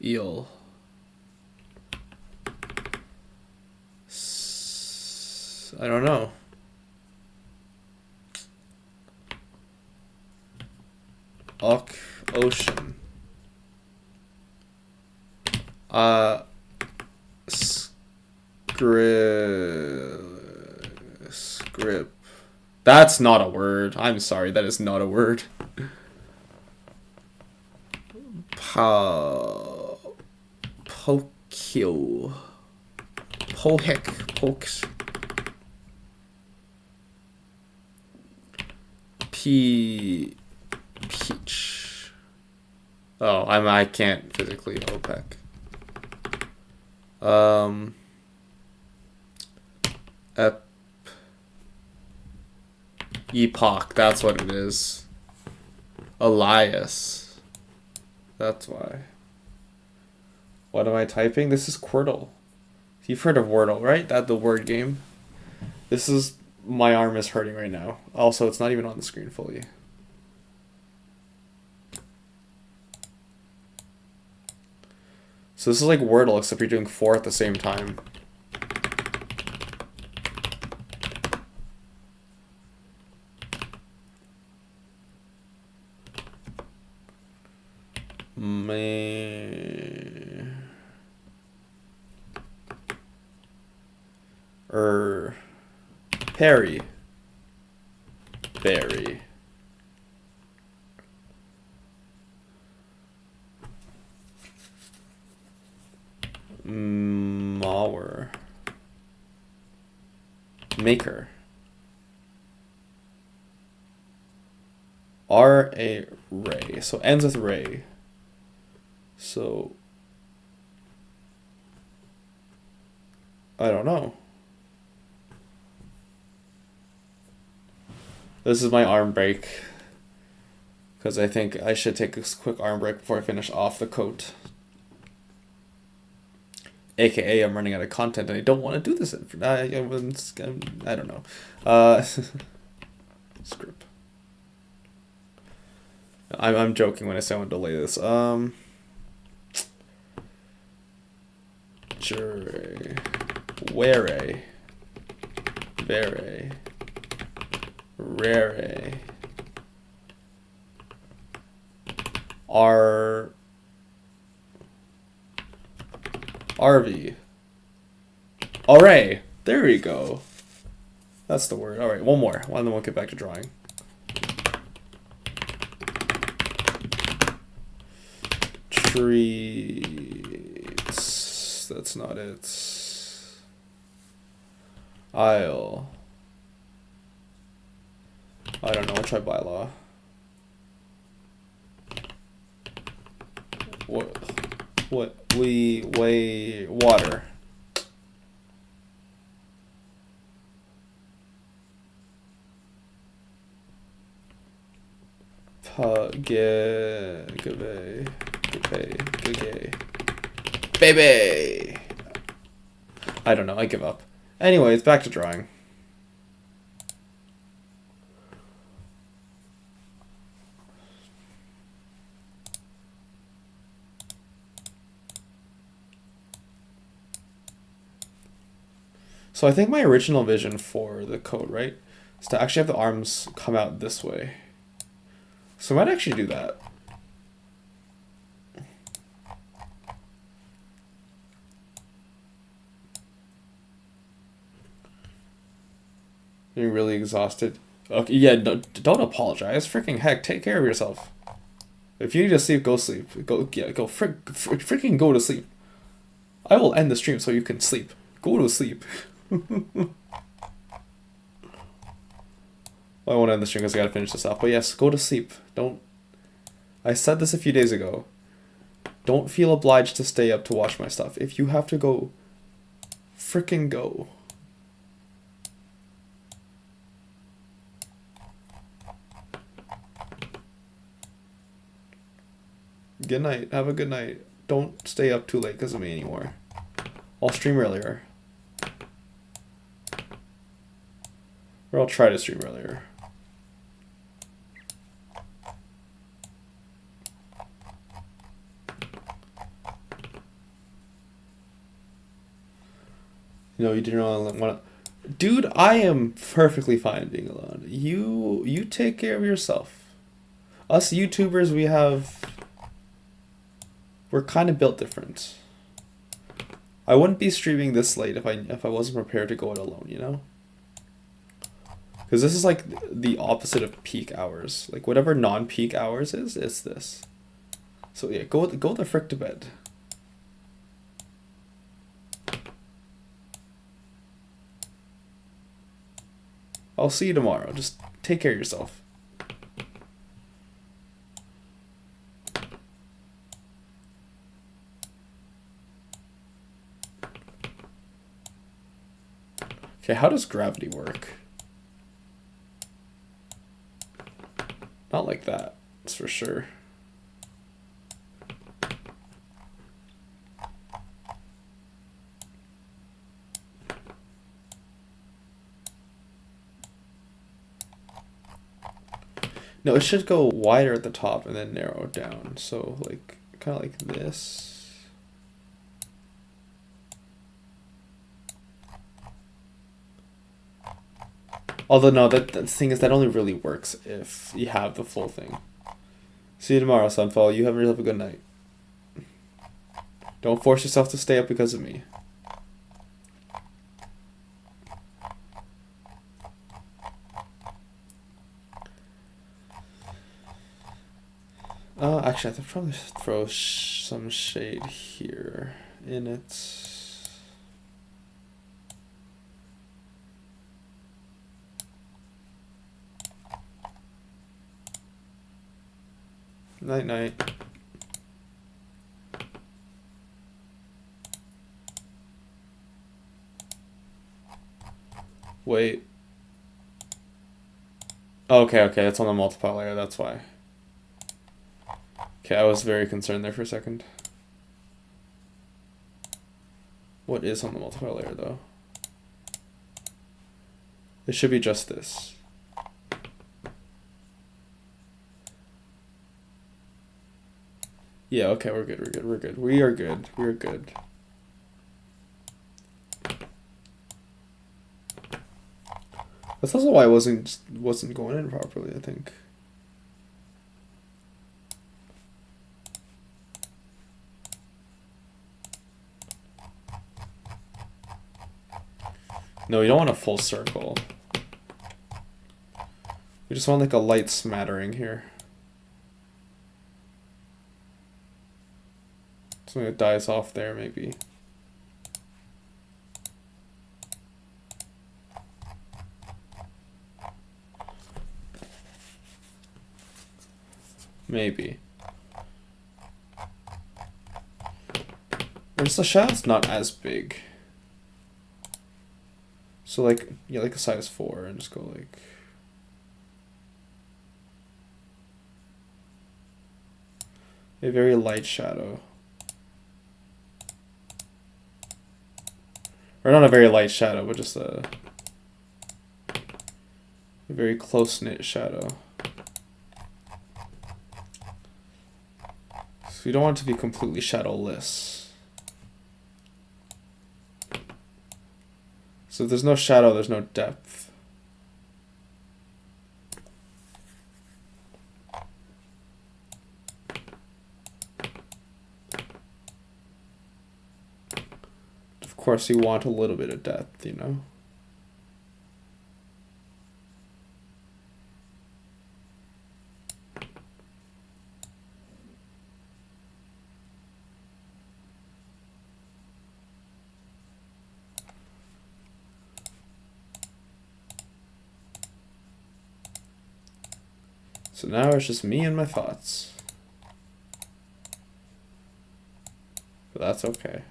Eel. I don't know. Ocean. Script. That's not a word. I'm sorry, that is not a word. Pokio. Pokes. Peach. Oh, I can't physically OPEC. Epoch, that's what it is. Elias. That's why. What am I typing? This is Quirtle. You've heard of Wordle, right? That the word game. This is my arm is hurting right now. Also, it's not even on the screen fully. So this is like Wordle, except you're doing 4 at the same time. Perry. Berry. Mower. Maker. R-A Ray. So ends with Ray. So I don't know. This is my arm break. Because I think I should take a quick arm break before I finish off the coat. AKA I'm running out of content and I don't want to do this. I don't know. Script. I'm joking when I say I want to delay this. Jure. Where. Vere. Rare. RV. Array. There we go. That's the word. Alright, one more. And then we'll get back to drawing. Treats. That's not it. Isle. I don't know. I'll try bylaw. What we weigh water. Baby. I don't know. I give up. Anyways, back to drawing. So I think my original vision for the coat, right, is to actually have the arms come out this way. So I might actually do that. You're really exhausted. Okay, yeah, don't apologize. Freaking heck, take care of yourself. If you need to sleep, go sleep. Freaking go to sleep. I will end the stream so you can sleep. Go to sleep. I won't end the stream because I gotta finish this off. But yes, go to sleep. Don't. I said this a few days ago. Don't feel obliged to stay up to watch my stuff. If you have to go, freaking go. Good night. Have a good night. Don't stay up too late because of me anymore. I'll stream earlier. Or I'll try to stream earlier. You know, you didn't really want to... Dude, I am perfectly fine being alone. You take care of yourself. Us YouTubers, we're kind of built different. I wouldn't be streaming this late if I wasn't prepared to go it alone, you know? Because this is like the opposite of peak hours. Like whatever non-peak hours is, it's this. So yeah, go the frick to bed. I'll see you tomorrow. Just take care of yourself. Okay, how does gravity work? Not like that, that's for sure. No, it should go wider at the top and then narrow down. So like kind of like this. Although no, that thing is that only really works if you have the full thing. See you tomorrow, Sunfall. You have yourself a good night. Don't force yourself to stay up because of me. Actually, I could probably throw some shade here in it. Night night. Wait. Okay, okay, it's on the multiply layer, that's why. Okay, I was very concerned there for a second. What is on the multiply layer, though? It should be just this. Yeah, okay, we're good, we're good, we're good. We are good, we are good. That's also why I wasn't going in properly, I think. No, you don't want a full circle. We just want like a light smattering here. Something that dies off there, maybe. Maybe. Or just the shadow's not as big. So like, yeah, like a size 4 and just go like... a very light shadow. Or not a very light shadow, but just a very close-knit shadow. So you don't want it to be completely shadowless. So if there's no shadow, there's no depth. Of course, you want a little bit of depth, you know? So now it's just me and my thoughts. But that's okay.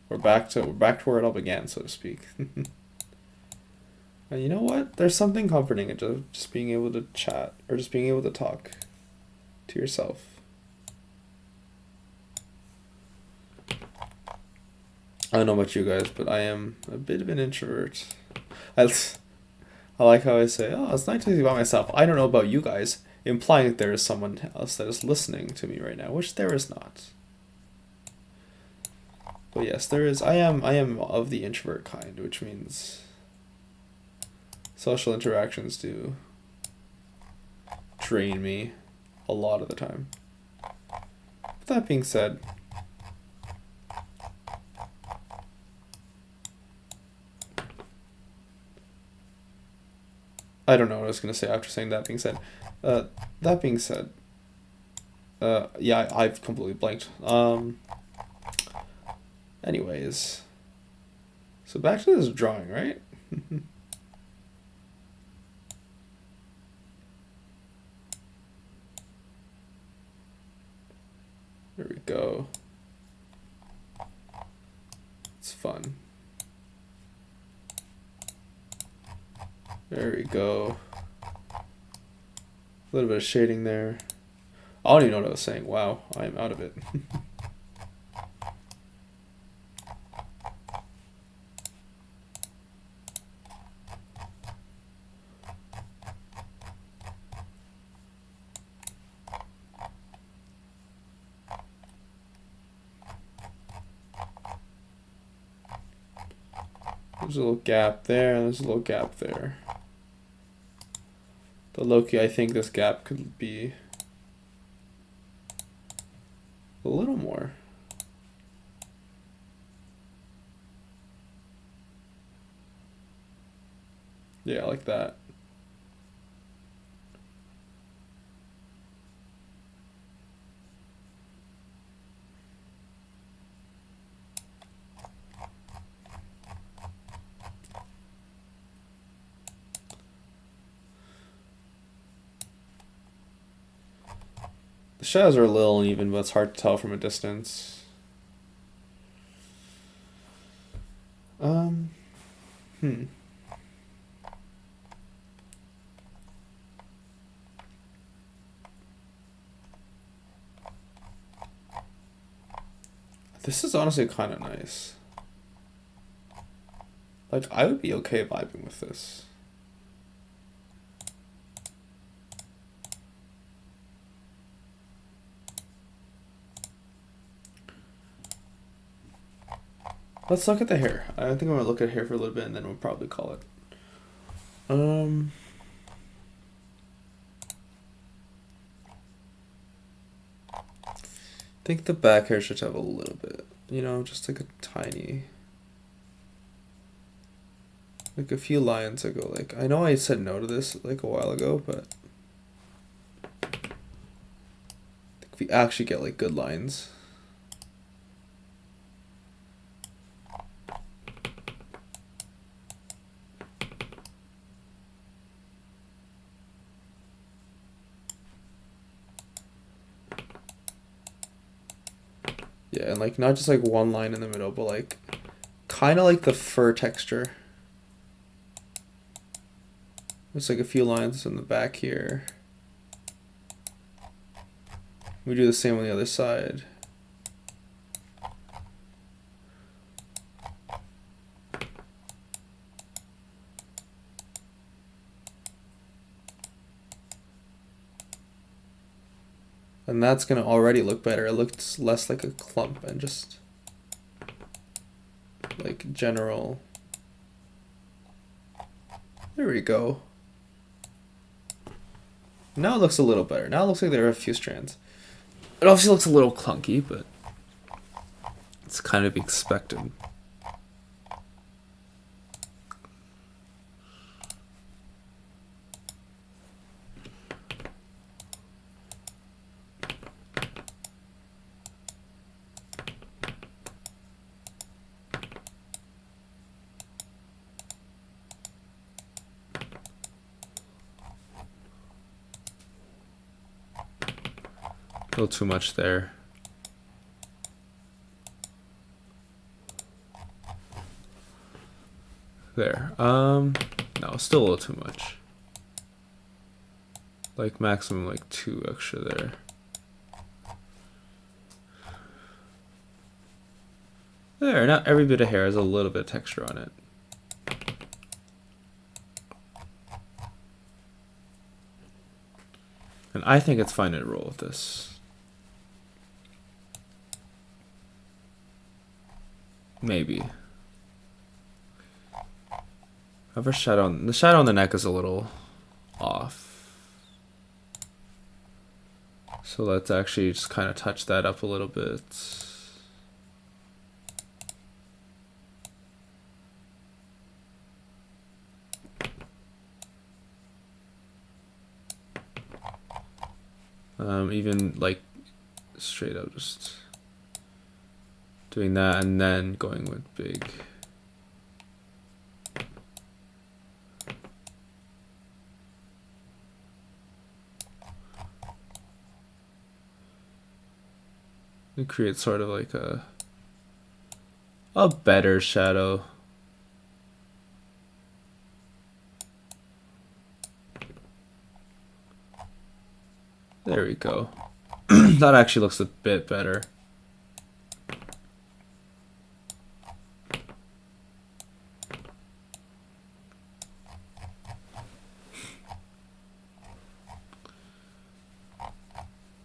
We're back to where it all began, so to speak. And you know what? There's something comforting in just being able to chat or just being able to talk to yourself. I don't know about you guys, but I am a bit of an introvert. I like how I say, "Oh, it's nice to be by myself." I don't know about you guys, implying that there is someone else that is listening to me right now, which there is not. But yes, there is. I am of the introvert kind, which means social interactions do drain me a lot of the time. But that being said, I don't know what I was gonna say after saying that being said. That being said, yeah, I've completely blanked. Anyways, so back to this drawing, right? There we go. It's fun. There we go. A little bit of shading there. I don't even know what I was saying. Wow, I am out of it. There's a little gap there, and there's a little gap there. The Loki, I think this gap could be a little more. Yeah, like that. The shadows are a little uneven, but it's hard to tell from a distance. Hmm. This is honestly kind of nice. Like, I would be okay vibing with this. Let's look at the hair. I think I'm gonna look at hair for a little bit and then we'll probably call it. I think the back hair should have a little bit, you know, just like a tiny, like a few lines ago. Like, I know I said no to this like a while ago, but I think if we actually get like good lines. Yeah, and like not just like one line in the middle, but like kind of like the fur texture. There's like a few lines in the back here. We do the same on the other side. And that's gonna already look better. It looks less like a clump and just like general. There we go. Now it looks a little better. Now it looks like there are a few strands. It obviously looks a little clunky, but it's kind of expected. A little too much there. There. No, still a little too much. Like maximum like 2 extra there. There, not every bit of hair has a little bit of texture on it. And I think it's fine to roll with this. Maybe. However, the shadow on the neck is a little off. So let's actually just kind of touch that up a little bit. Even like straight up just doing that and then going with big. It creates sort of like a better shadow. There we go. That actually looks a bit better.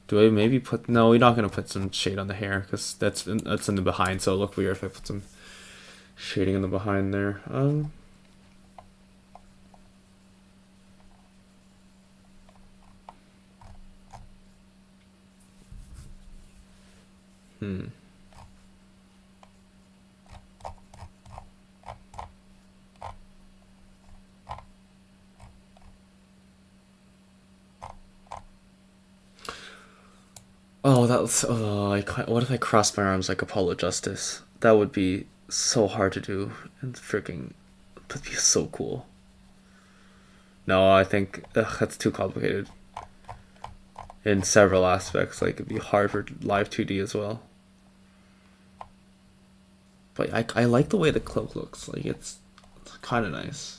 Do I maybe put... No, we're not going to put some shade on the hair because that's in the behind, so it'll look weird if I put some Shading in the behind there. Oh, that was. What if I crossed my arms like Apollo Justice? That would be so hard to do and freaking. That'd be so cool. No, I think that's too complicated. In several aspects, like it'd be hard for live 2D as well. But I like the way the cloak looks. Like it's kind of nice.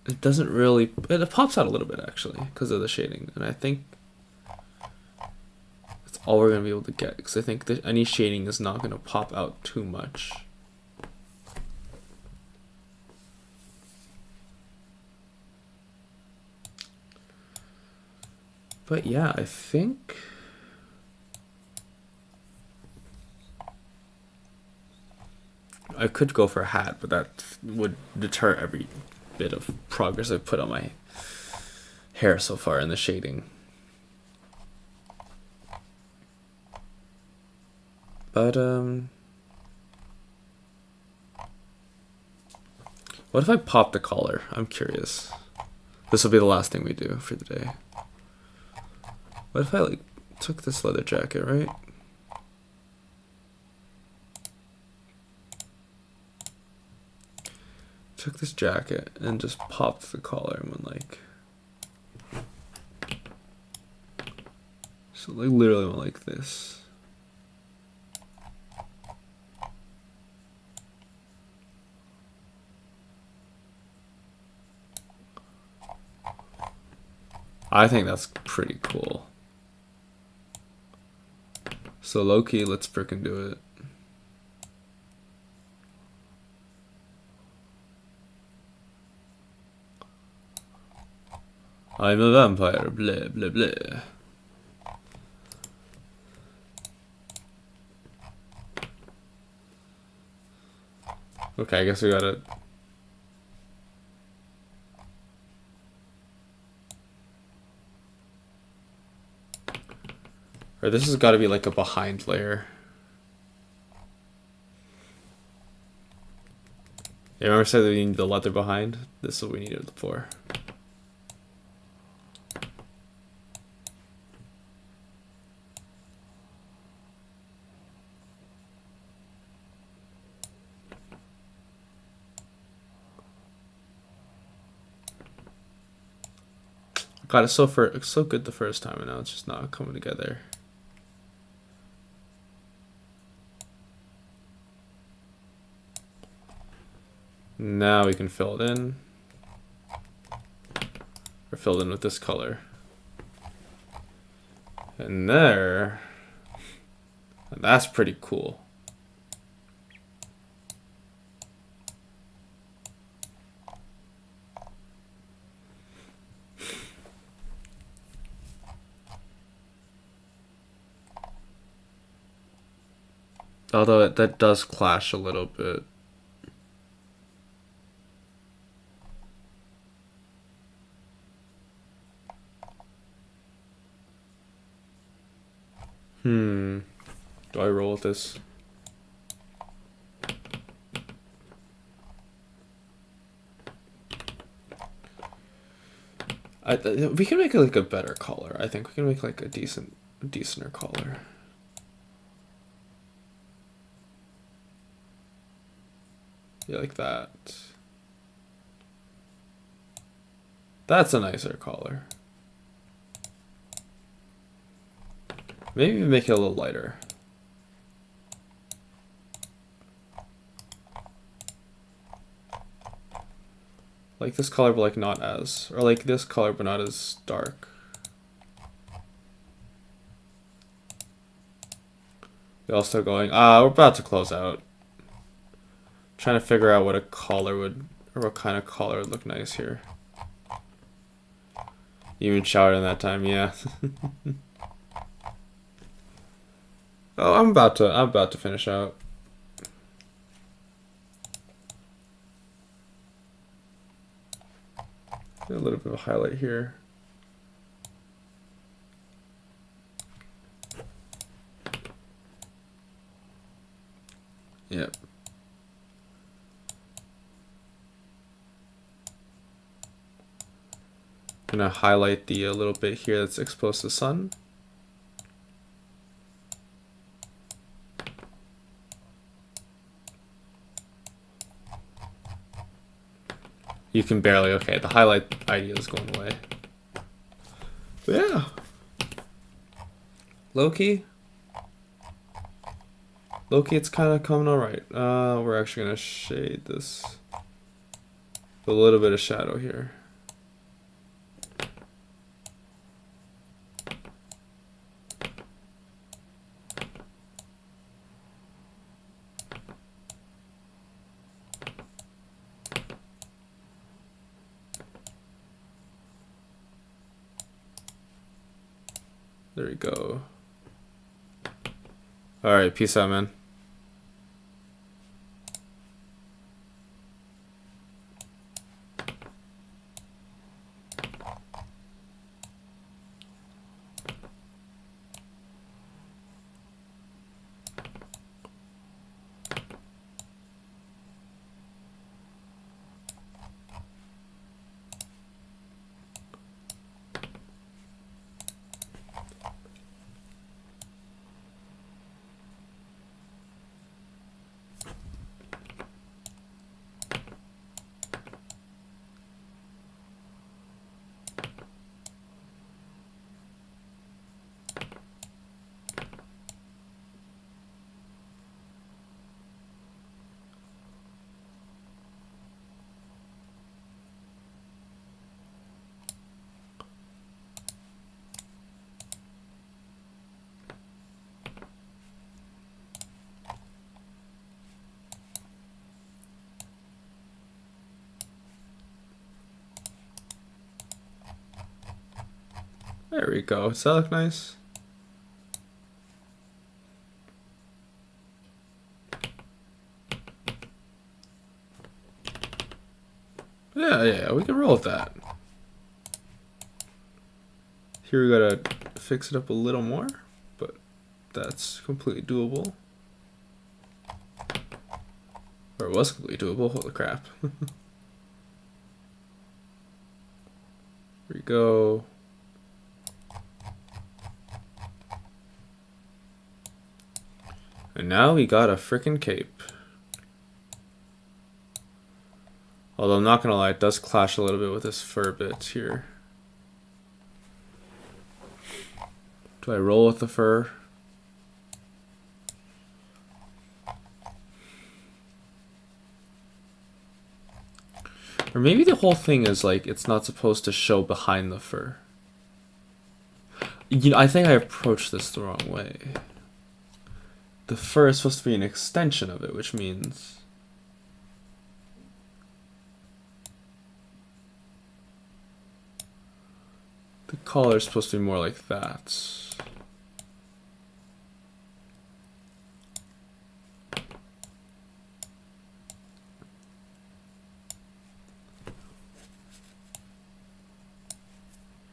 It doesn't really. It pops out a little bit actually because of the shading, and I think that's all we're gonna be able to get because I think that any shading is not gonna pop out too much. But yeah, I think I could go for a hat, but that would deter every bit of progress I've put on my hair so far in the shading. But what if I pop the collar? I'm curious. This will be the last thing we do for the day. What if I like took this leather jacket, right? Took this jacket and just popped the collar and went like. So like literally went like this. I think that's pretty cool. So low-key, let's frickin' do it. I'm a vampire, blah blah blah. Okay, I guess we gotta. Or this has gotta be like a behind layer. Yeah, remember I said that we need the leather behind? This is what we needed it for. God, it's so good the first time, and now it's just not coming together. Now we can fill it in. Or fill it in with this color. And there. And that's pretty cool. Although that does clash a little bit. Do I roll with this? We can make it like a better color. I think we can make like a decenter color. Yeah, like that. That's a nicer color. Maybe make it a little lighter. Like this color, but like not as, or like this color, but not as dark. We're all still going. We're about to close out. Trying to figure out what a collar would, or what kind of collar would look nice here. You even showered in that time, yeah. Oh, I'm about to finish out. A little bit of a highlight here. Yep. Gonna highlight the little bit here that's exposed to the sun. You can barely, okay, the highlight idea is going away. But yeah. Low-key, it's kind of coming alright. We're actually gonna shade this. A little bit of shadow here. There we go. Alright, peace out, man. There we go. Does that look nice? Yeah, we can roll with that. Here we gotta fix it up a little more, but that's completely doable. Or it was completely doable, holy crap. Here we go. And now we got a frickin' cape. Although I'm not gonna lie, it does clash a little bit with this fur bit here. Do I roll with the fur? Or maybe the whole thing is like it's not supposed to show behind the fur. You know, I think I approached this the wrong way. The fur is supposed to be an extension of it, which means the collar is supposed to be more like that.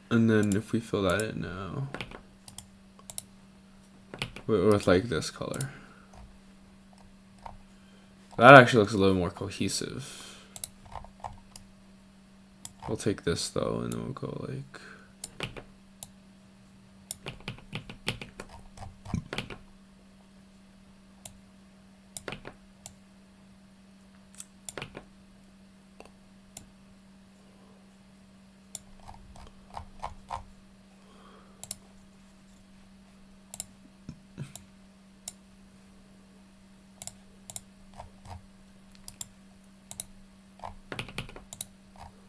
And then if we fill that in now with like this color, that actually looks a little more cohesive. We'll take this though, and then we'll go like.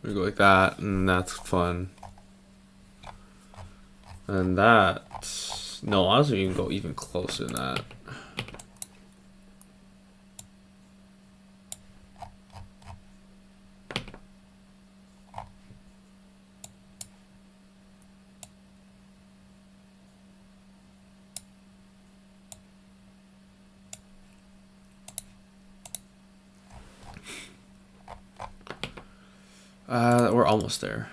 We go like that, and that's fun. And that, no, honestly, you can go even closer than that. We're almost there.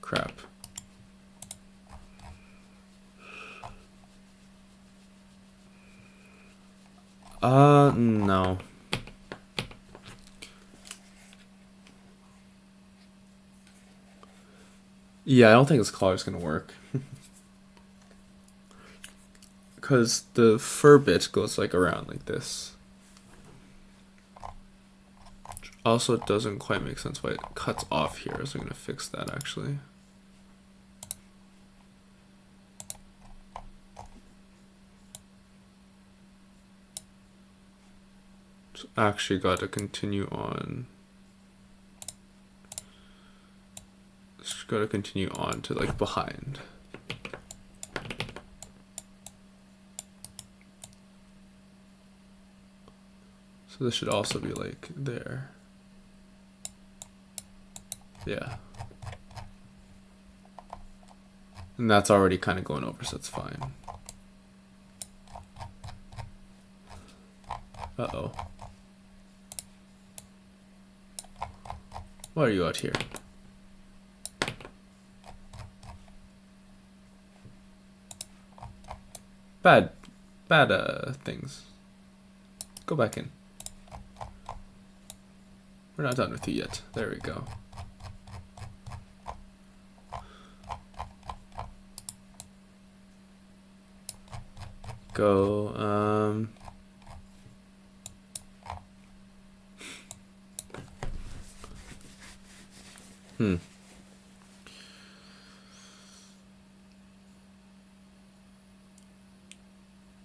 Crap. No. Yeah, I don't think this color is gonna work. Because the fur bit goes like around like this. Also, it doesn't quite make sense why it cuts off here, so I'm gonna fix that actually. So actually got to continue on. Just got to continue on to like behind. So this should also be like there. Yeah. And that's already kind of going over, so it's fine. Uh-oh. Why are you out here? Bad things. Go back in. We're not done with you yet. There we go. Go,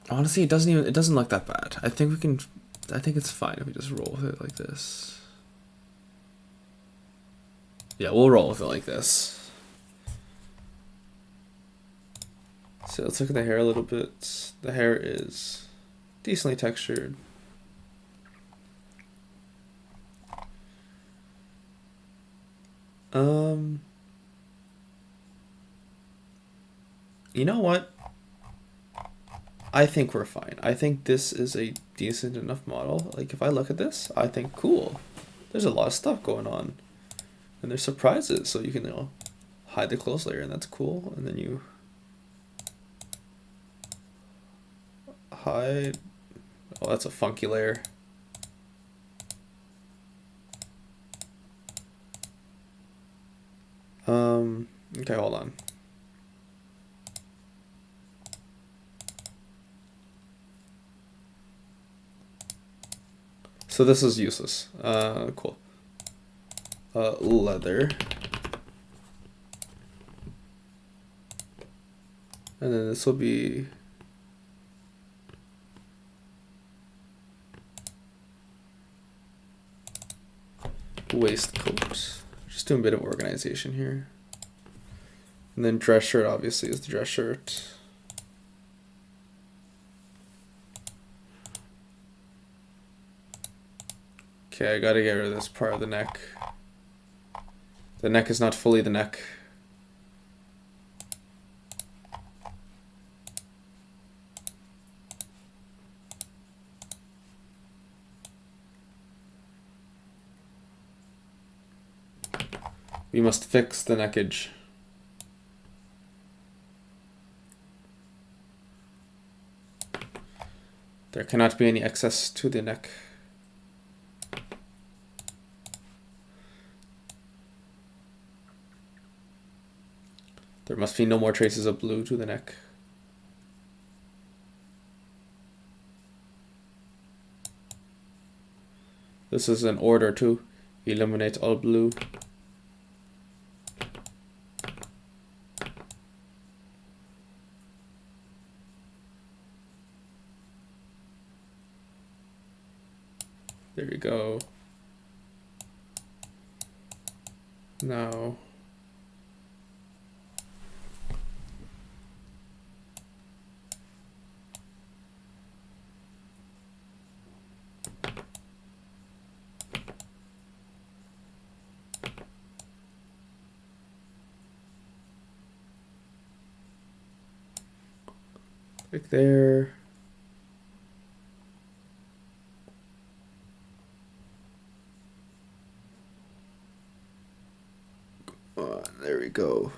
Honestly, it doesn't look that bad. I think it's fine if we just roll with it like this. Yeah, we'll roll with it like this. So let's look at the hair a little bit. The hair is decently textured. You know what? I think we're fine. I think this is a decent enough model. Like if I look at this, I think cool. There's a lot of stuff going on. And there's surprises, so you can, you know, hide the close layer, and that's cool. And then you hide. Oh, that's a funky layer. Okay, hold on. So this is useless. Cool. Leather. And then this will be waistcoat. Just doing a bit of organization here. And then dress shirt obviously is the dress shirt. Okay, I gotta get rid of this part of the neck. The neck is not fully the neck. We must fix the neckage. There cannot be any excess to the neck. There must be no more traces of blue to the neck. This is an order to eliminate all blue. There you go. Now, click there. go.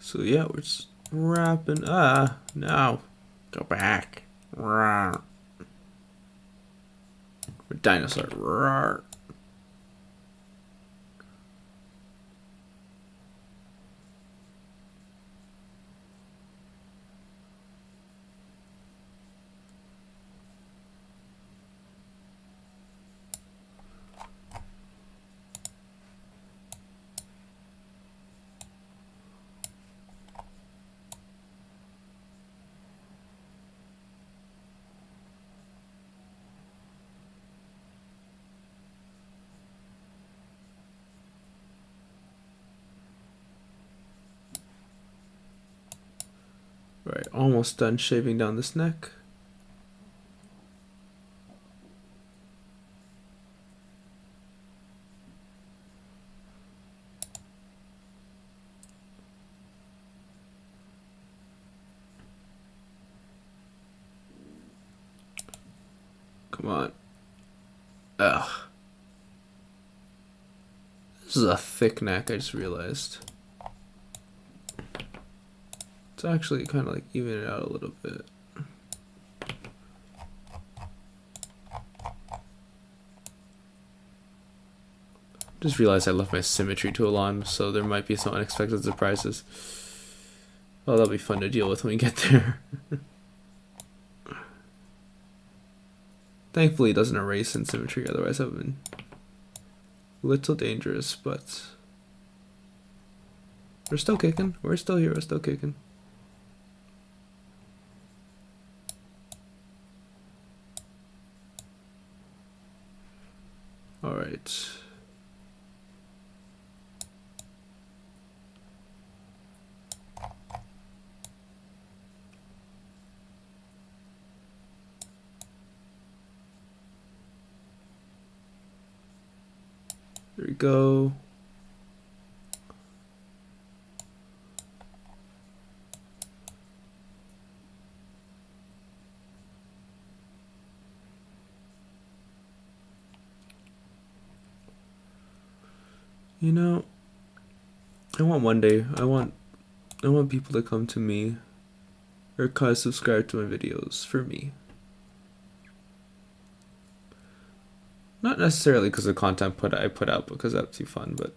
So yeah, we're just wrapping. No, go back. Rawr. Dinosaur. Rawr. Right, almost done shaving down this neck. Come on. Ugh. This is a thick neck, I just realized. It's actually kind of like even it out a little bit. Just realized I left my symmetry tool on, so there might be some unexpected surprises. Oh, that'll be fun to deal with when we get there. Thankfully it doesn't erase in symmetry, otherwise that would have been a little dangerous, but we're still kicking. We're still here, we're still kicking. Alright. There we go. You know, I want one day, I want people to come to me or subscribe to my videos for me. Not necessarily because of the content I put out, because that'd be fun, but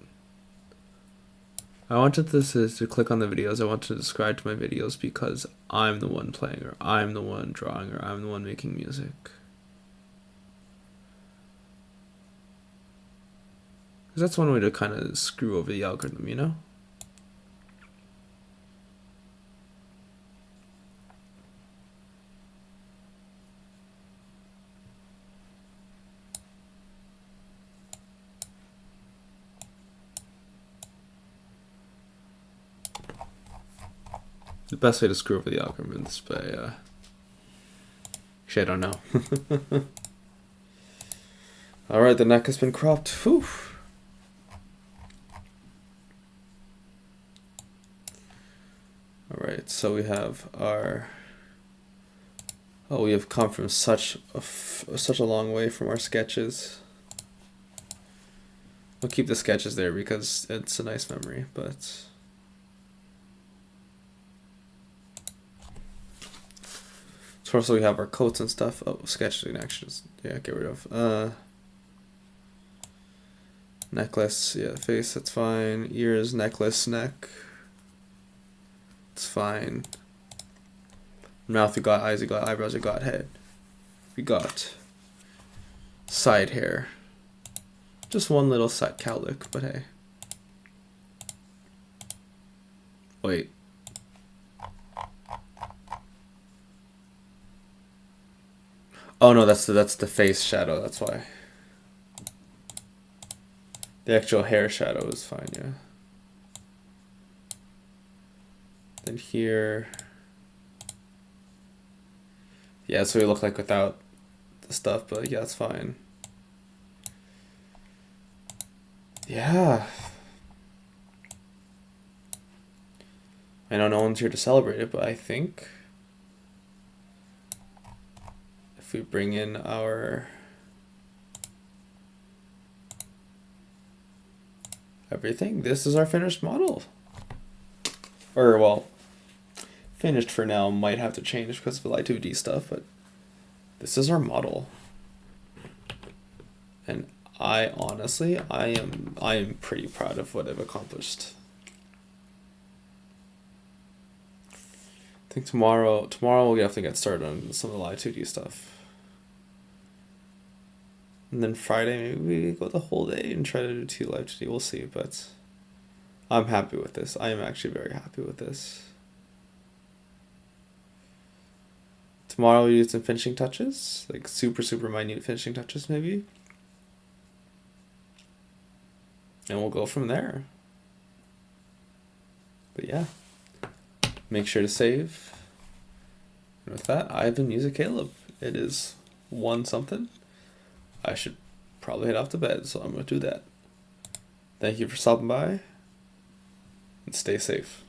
I wanted this is to click on the videos. I want to subscribe to my videos because I'm the one playing, or I'm the one drawing, or I'm the one making music. Because that's one way to kind of screw over the algorithm, you know? The best way to screw over the algorithm is by, actually, I don't know. Alright, the neck has been cropped. Whew. Alright, so we have our... Oh, we have come from such a long way from our sketches. We'll keep the sketches there because it's a nice memory, but... So also we have our coats and stuff. Oh, sketches and actions. Yeah, get rid of. Necklace, yeah, face, that's fine. Ears, necklace, neck. It's fine. Mouth, we got eyes, we got eyebrows, we got head. We got side hair. Just one little side cowlick, but hey. Wait. Oh no, that's the face shadow, that's why. The actual hair shadow is fine, yeah. And here, yeah, that's what we look like without the stuff, but yeah, it's fine. Yeah. I know no one's here to celebrate it, but I think if we bring in our everything, this is our finished model. Or, well, finished for now, might have to change because of the Light 2D stuff, but this is our model. And I honestly, I am pretty proud of what I've accomplished. I think tomorrow we'll have to get started on some of the Live 2D stuff. And then Friday, maybe we go the whole day and try to do 2 Live 2D. We'll see, but I'm happy with this. I am actually very happy with this. Tomorrow we do some finishing touches, like super minute finishing touches maybe. And we'll go from there. But yeah, make sure to save. And with that, I've been Music Caleb. It is 1 something. I should probably head off to bed, so I'm going to do that. Thank you for stopping by, and stay safe.